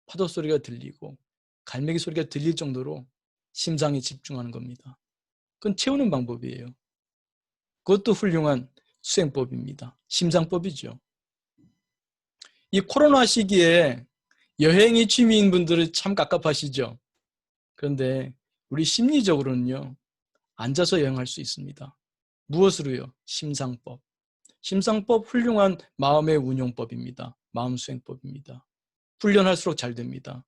Speaker 1: 파도 소리가 들리고 갈매기 소리가 들릴 정도로 심상에 집중하는 겁니다. 그건 채우는 방법이에요. 그것도 훌륭한 수행법입니다. 심상법이죠. 이 코로나 시기에 여행이 취미인 분들은 참 갑갑하시죠. 그런데 우리 심리적으로는요. 앉아서 여행할 수 있습니다. 무엇으로요? 심상법. 심상법 훌륭한 마음의 운용법입니다. 마음 수행법입니다. 훈련할수록 잘 됩니다.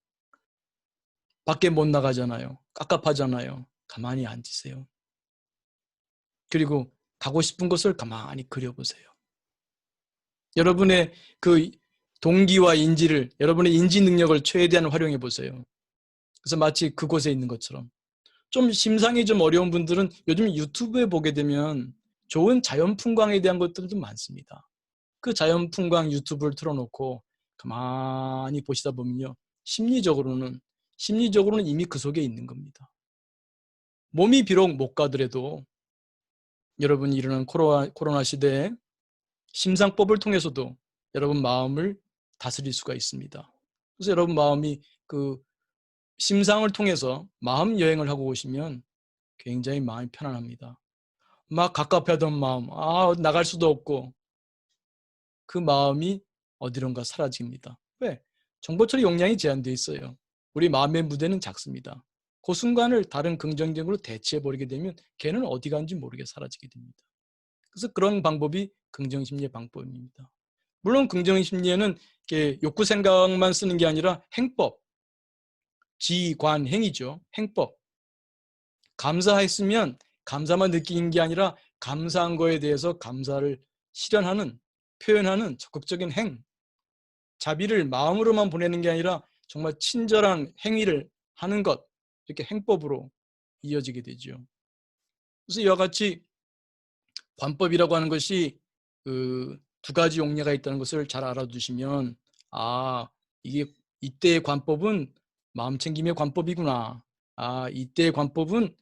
Speaker 1: 밖에 못 나가잖아요. 깝깝하잖아요. 가만히 앉으세요. 그리고 가고 싶은 곳을 가만히 그려보세요. 여러분의 그 동기와 인지를, 여러분의 인지 능력을 최대한 활용해 보세요. 그래서 마치 그곳에 있는 것처럼. 좀 심상이 좀 어려운 분들은 요즘 유튜브에 보게 되면 좋은 자연 풍광에 대한 것들도 많습니다. 그 자연 풍광 유튜브를 틀어놓고 가만히 보시다 보면요. 심리적으로는 이미 그 속에 있는 겁니다. 몸이 비록 못 가더라도 여러분이 이러는 코로나 시대에 심상법을 통해서도 여러분 마음을 다스릴 수가 있습니다. 그래서 여러분 마음이 그 심상을 통해서 마음 여행을 하고 오시면 굉장히 마음이 편안합니다. 막 갑갑하던 마음, 나갈 수도 없고 그 마음이 어디론가 사라집니다. 왜? 정보처리 용량이 제한되어 있어요. 우리 마음의 무대는 작습니다. 그 순간을 다른 긍정적으로 대체해버리게 되면 걔는 어디 간지 모르게 사라지게 됩니다. 그래서 그런 방법이 긍정심리의 방법입니다. 물론 긍정심리에는 욕구 생각만 쓰는 게 아니라 행법, 지관행이죠. 행법. 감사했으면 감사만 느끼는 게 아니라 감사한 거에 대해서 감사를 실현하는, 표현하는 적극적인 행, 자비를 마음으로만 보내는 게 아니라 정말 친절한 행위를 하는 것, 이렇게 행법으로 이어지게 되죠. 그래서 이와 같이 관법이라고 하는 것이 그 두 가지 용례가 있다는 것을 잘 알아두시면 이게 이때의 관법은 마음 챙김의 관법이구나. 이때의 관법은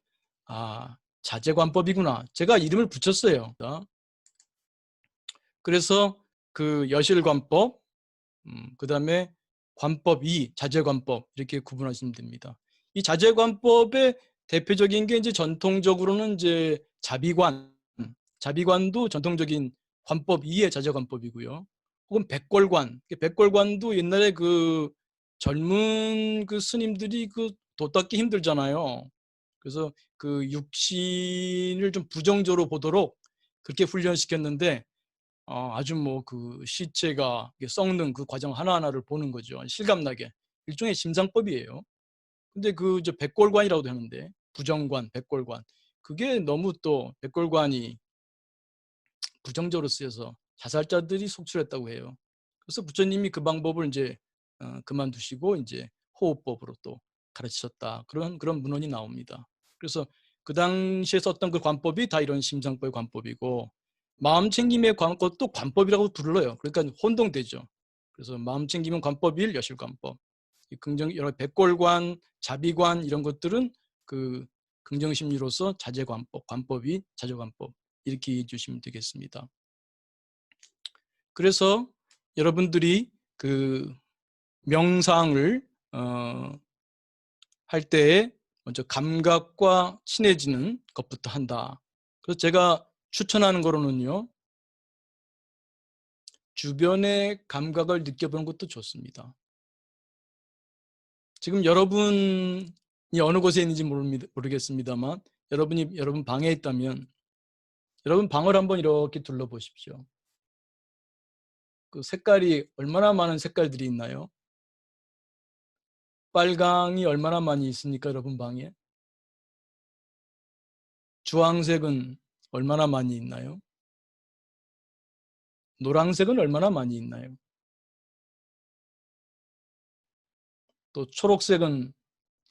Speaker 1: 자제 관법이구나. 제가 이름을 붙였어요. 그래서 그 여실관법, 그 다음에 관법 2, 자제관법 이렇게 구분하시면 됩니다. 이 자제관법의 대표적인 게 이제 전통적으로는 이제 자비관도 전통적인 관법 2의 자제관법이고요. 혹은 백골관, 백골관도 옛날에 그 젊은 그 스님들이 그 도닦기 힘들잖아요. 그래서 그 육신을 좀 부정적으로 보도록 그렇게 훈련시켰는데 아주 뭐 그 시체가 썩는 그 과정 하나하나를 보는 거죠. 실감나게. 일종의 심상법이에요. 근데 그 저 백골관이라고도 하는데 부정관, 백골관. 그게 너무 또 백골관이 부정적으로 쓰여서 자살자들이 속출했다고 해요. 그래서 부처님이 그 방법을 이제 그만두시고 이제 호흡법으로 또 가르치셨다. 그런 문헌이 나옵니다. 그래서 그 당시에 썼던 그 관법이 다 이런 심상법의 관법이고 마음 챙김의 관법도 관법이라고 불러요. 그러니까 혼동되죠. 그래서 마음 챙김은 관법 1, 여실관법. 긍정 여러 백골관, 자비관 이런 것들은 그 긍정심리로서 자제관법, 관법이 자제관법 이렇게 이해해 주시면 되겠습니다. 그래서 여러분들이 그 명상을 할 때에 먼저 감각과 친해지는 것부터 한다. 그래서 제가 추천하는 거로는요. 주변의 감각을 느껴보는 것도 좋습니다. 지금 여러분이 어느 곳에 있는지 모르겠습니다만 여러분 방에 있다면 여러분 방을 한번 이렇게 둘러보십시오. 그 색깔이 얼마나 많은 색깔들이 있나요? 빨강이 얼마나 많이 있습니까, 여러분 방에? 주황색은 얼마나 많이 있나요? 노란색은 얼마나 많이 있나요? 또 초록색은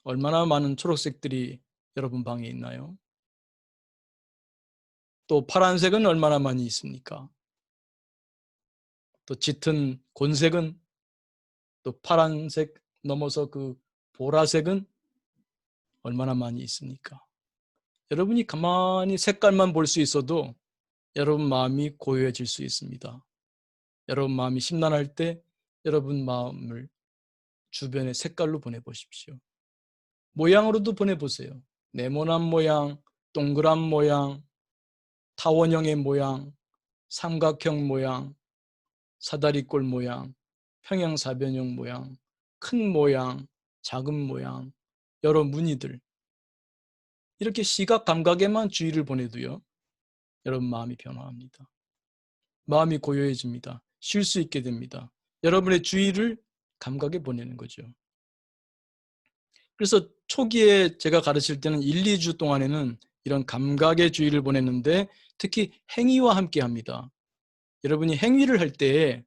Speaker 1: 얼마나 많은 초록색들이 여러분 방에 있나요? 또 파란색은 얼마나 많이 있습니까? 또 짙은 곤색은 또 파란색 넘어서 그 보라색은 얼마나 많이 있습니까? 여러분이 가만히 색깔만 볼 수 있어도 여러분 마음이 고요해질 수 있습니다. 여러분 마음이 심란할 때 여러분 마음을 주변의 색깔로 보내보십시오. 모양으로도 보내보세요. 네모난 모양, 동그란 모양, 타원형의 모양, 삼각형 모양, 사다리꼴 모양, 평행사변형 모양, 큰 모양, 작은 모양, 여러 무늬들. 이렇게 시각 감각에만 주의를 보내도요. 여러분 마음이 변화합니다. 마음이 고요해집니다. 쉴 수 있게 됩니다. 여러분의 주의를 감각에 보내는 거죠. 그래서 초기에 제가 가르칠 때는 1, 2주 동안에는 이런 감각의 주의를 보냈는데 특히 행위와 함께 합니다. 여러분이 행위를 할 때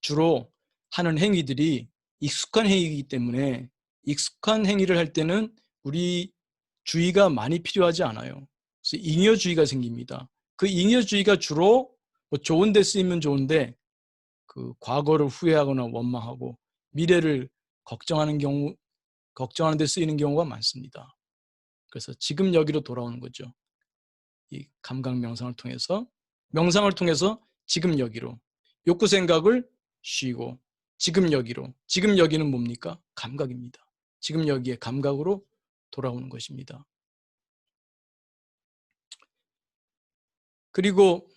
Speaker 1: 주로 하는 행위들이 익숙한 행위이기 때문에 익숙한 행위를 할 때는 우리 주의가 많이 필요하지 않아요. 그래서 잉여주의가 생깁니다. 그 잉여주의가 주로 뭐 좋은 데 쓰이면 좋은데 그 과거를 후회하거나 원망하고 미래를 걱정하는 데 쓰이는 경우가 많습니다. 그래서 지금 여기로 돌아오는 거죠. 이 감각 명상을 통해서 지금 여기로 욕구 생각을 쉬고 지금 여기로. 지금 여기는 뭡니까? 감각입니다. 지금 여기에 감각으로 돌아오는 것입니다. 그리고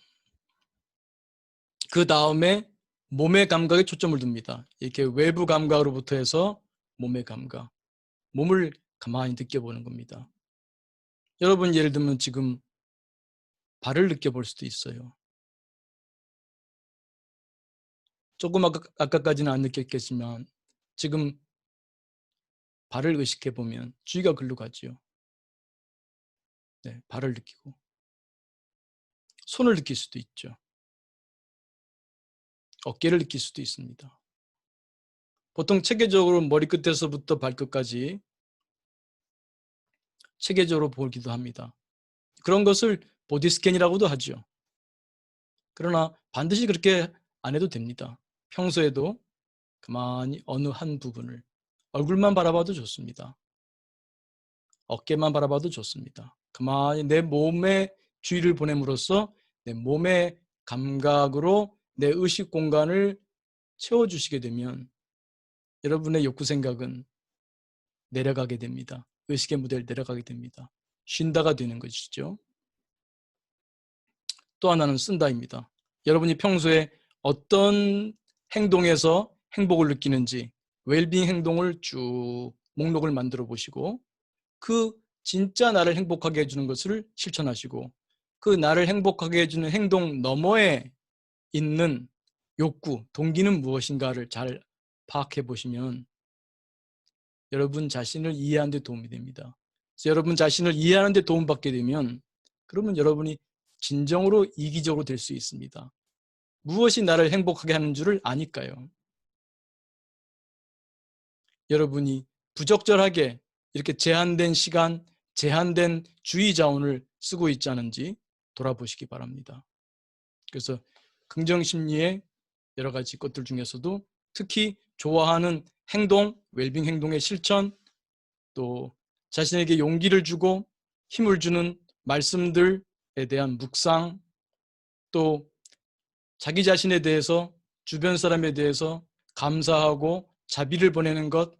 Speaker 1: 그 다음에 몸의 감각에 초점을 둡니다. 이렇게 외부 감각으로부터 해서 몸의 감각. 몸을 가만히 느껴보는 겁니다. 여러분 예를 들면 지금 발을 느껴볼 수도 있어요. 조금 아까까지는 안 느꼈겠지만 지금 발을 의식해 보면 주의가 글로 가지요. 네, 발을 느끼고 손을 느낄 수도 있죠. 어깨를 느낄 수도 있습니다. 보통 체계적으로 머리끝에서부터 발끝까지 체계적으로 보기도 합니다. 그런 것을 보디 스캔이라고도 하죠. 그러나 반드시 그렇게 안 해도 됩니다. 평소에도 가만히 어느 한 부분을 얼굴만 바라봐도 좋습니다. 어깨만 바라봐도 좋습니다. 가만히 내 몸에 주의를 보냄으로써 내 몸의 감각으로 내 의식 공간을 채워주시게 되면 여러분의 욕구 생각은 내려가게 됩니다. 의식의 무대를 내려가게 됩니다. 쉰다가 되는 것이죠. 또 하나는 쓴다입니다. 여러분이 평소에 어떤 행동에서 행복을 느끼는지 웰빙 행동을 쭉 목록을 만들어 보시고 그 진짜 나를 행복하게 해주는 것을 실천하시고 그 나를 행복하게 해주는 행동 너머에 있는 욕구, 동기는 무엇인가를 잘 파악해 보시면 여러분 자신을 이해하는 데 도움이 됩니다. 그래서 여러분 자신을 이해하는 데 도움받게 되면 그러면 여러분이 진정으로 이기적으로 될 수 있습니다. 무엇이 나를 행복하게 하는 줄을 아니까요. 여러분이 부적절하게 이렇게 제한된 시간, 제한된 주의 자원을 쓰고 있지 않은지 돌아보시기 바랍니다. 그래서 긍정심리의 여러 가지 것들 중에서도 특히 좋아하는 행동, 웰빙 행동의 실천, 또 자신에게 용기를 주고 힘을 주는 말씀들에 대한 묵상, 또 자기 자신에 대해서 주변 사람에 대해서 감사하고 자비를 보내는 것,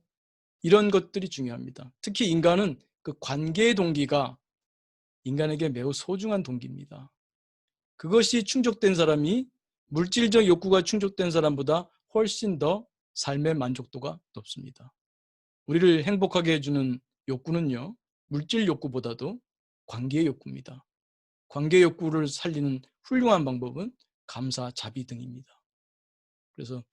Speaker 1: 이런 것들이 중요합니다. 특히 인간은 그 관계의 동기가 인간에게 매우 소중한 동기입니다. 그것이 충족된 사람이 물질적 욕구가 충족된 사람보다 훨씬 더 삶의 만족도가 높습니다. 우리를 행복하게 해주는 욕구는요, 물질 욕구보다도 관계의 욕구입니다. 관계 욕구를 살리는 훌륭한 방법은 감사, 자비 등입니다. 그래서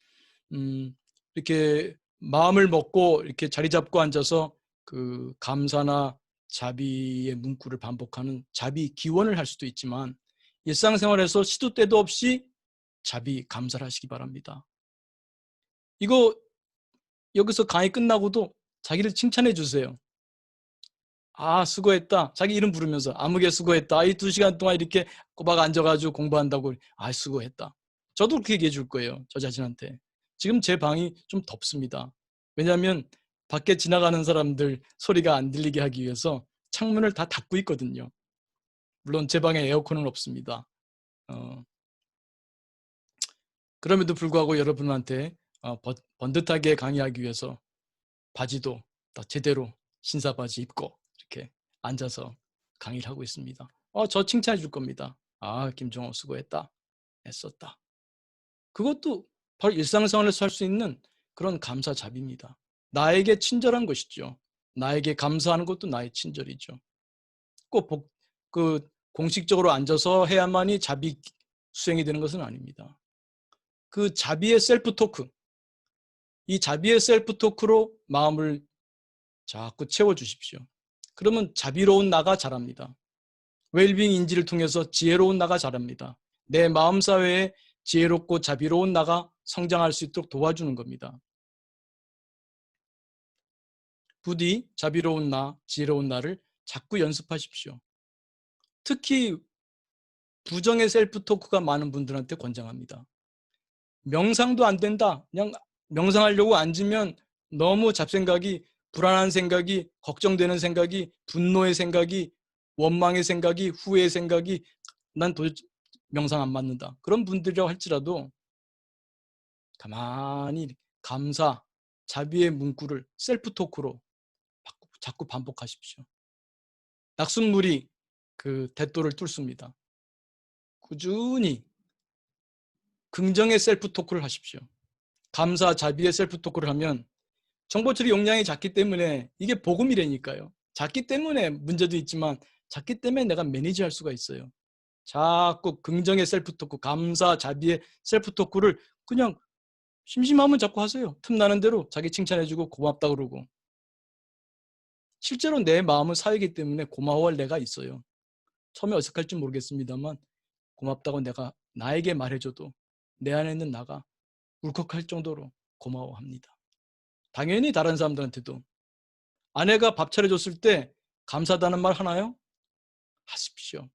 Speaker 1: 이렇게 마음을 먹고 이렇게 자리 잡고 앉아서 그 감사나 자비의 문구를 반복하는 자비 기원을 할 수도 있지만 일상생활에서 시도 때도 없이 자비 감사를 하시기 바랍니다. 이거 여기서 강의 끝나고도 자기를 칭찬해 주세요. 아, 수고했다. 자기 이름 부르면서 아무개 수고했다. 이 2시간 동안 이렇게 꼬박 앉아가지고 공부한다고. 아, 수고했다. 저도 그렇게 얘기해 줄 거예요. 저 자신한테. 지금 제 방이 좀 덥습니다. 왜냐하면 밖에 지나가는 사람들 소리가 안 들리게 하기 위해서 창문을 다 닫고 있거든요. 물론 제 방에 에어컨은 없습니다. 그럼에도 불구하고 여러분한테 번듯하게 강의하기 위해서 바지도 다 제대로 신사 바지 입고 이렇게 앉아서 강의를 하고 있습니다. 저 칭찬해 줄 겁니다. 아, 김종호 수고했다. 애썼다. 그것도 바로 일상생활에서 할 수 있는 그런 감사자비입니다. 나에게 친절한 것이죠. 나에게 감사하는 것도 나의 친절이죠. 꼭 공식적으로 앉아서 해야만이 자비 수행이 되는 것은 아닙니다. 그 자비의 셀프 토크, 이 자비의 셀프 토크로 마음을 자꾸 채워주십시오. 그러면 자비로운 나가 자랍니다. 웰빙 인지를 통해서 지혜로운 나가 자랍니다. 내 마음사회에 지혜롭고 자비로운 나가 성장할 수 있도록 도와주는 겁니다. 부디 자비로운 나, 지혜로운 나를 자꾸 연습하십시오. 특히 부정의 셀프 토크가 많은 분들한테 권장합니다. 명상도 안 된다. 그냥 명상하려고 앉으면 너무 잡생각이, 불안한 생각이, 걱정되는 생각이, 분노의 생각이, 원망의 생각이, 후회의 생각이, 난 도대체 명상 안 맞는다. 그런 분들이라고 할지라도 가만히 감사, 자비의 문구를 셀프 토크로 자꾸 반복하십시오. 낙숫물이 그 대도를 뚫습니다. 꾸준히 긍정의 셀프 토크를 하십시오. 감사, 자비의 셀프 토크를 하면 정보 처리 용량이 작기 때문에 이게 복음이라니까요. 작기 때문에 문제도 있지만 작기 때문에 내가 매니지할 수가 있어요. 자꾸 긍정의 셀프 토크, 감사, 자비의 셀프 토크를 그냥 심심하면 자꾸 하세요. 틈나는 대로 자기 칭찬해주고 고맙다 그러고. 실제로 내 마음은 사이기 때문에 고마워할 내가 있어요. 처음에 어색할지 모르겠습니다만 고맙다고 내가 나에게 말해줘도 내 안에 있는 나가 울컥할 정도로 고마워합니다. 당연히 다른 사람들한테도 아내가 밥 차려줬을 때 감사하다는 말 하나요? 하십시오.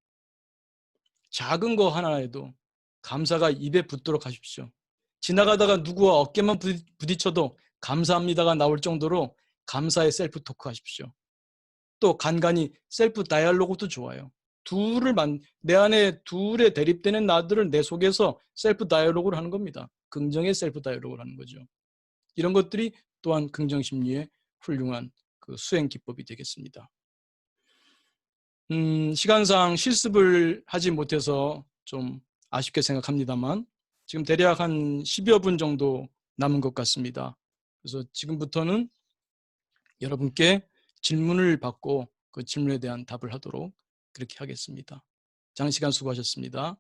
Speaker 1: 작은 거 하나에도 감사가 입에 붙도록 하십시오. 지나가다가 누구와 어깨만 부딪혀도 감사합니다가 나올 정도로 감사의 셀프 토크 하십시오. 또 간간히 셀프 다이얼로그도 좋아요. 내 안에 둘에 대립되는 나들을 내 속에서 셀프 다이얼로그를 하는 겁니다. 긍정의 셀프 다이얼로그를 하는 거죠. 이런 것들이 또한 긍정심리의 훌륭한 그 수행 기법이 되겠습니다. 시간상 실습을 하지 못해서 좀 아쉽게 생각합니다만 지금 대략 한 10여 분 정도 남은 것 같습니다. 그래서 지금부터는 여러분께 질문을 받고 그 질문에 대한 답을 하도록 그렇게 하겠습니다. 장시간 수고하셨습니다.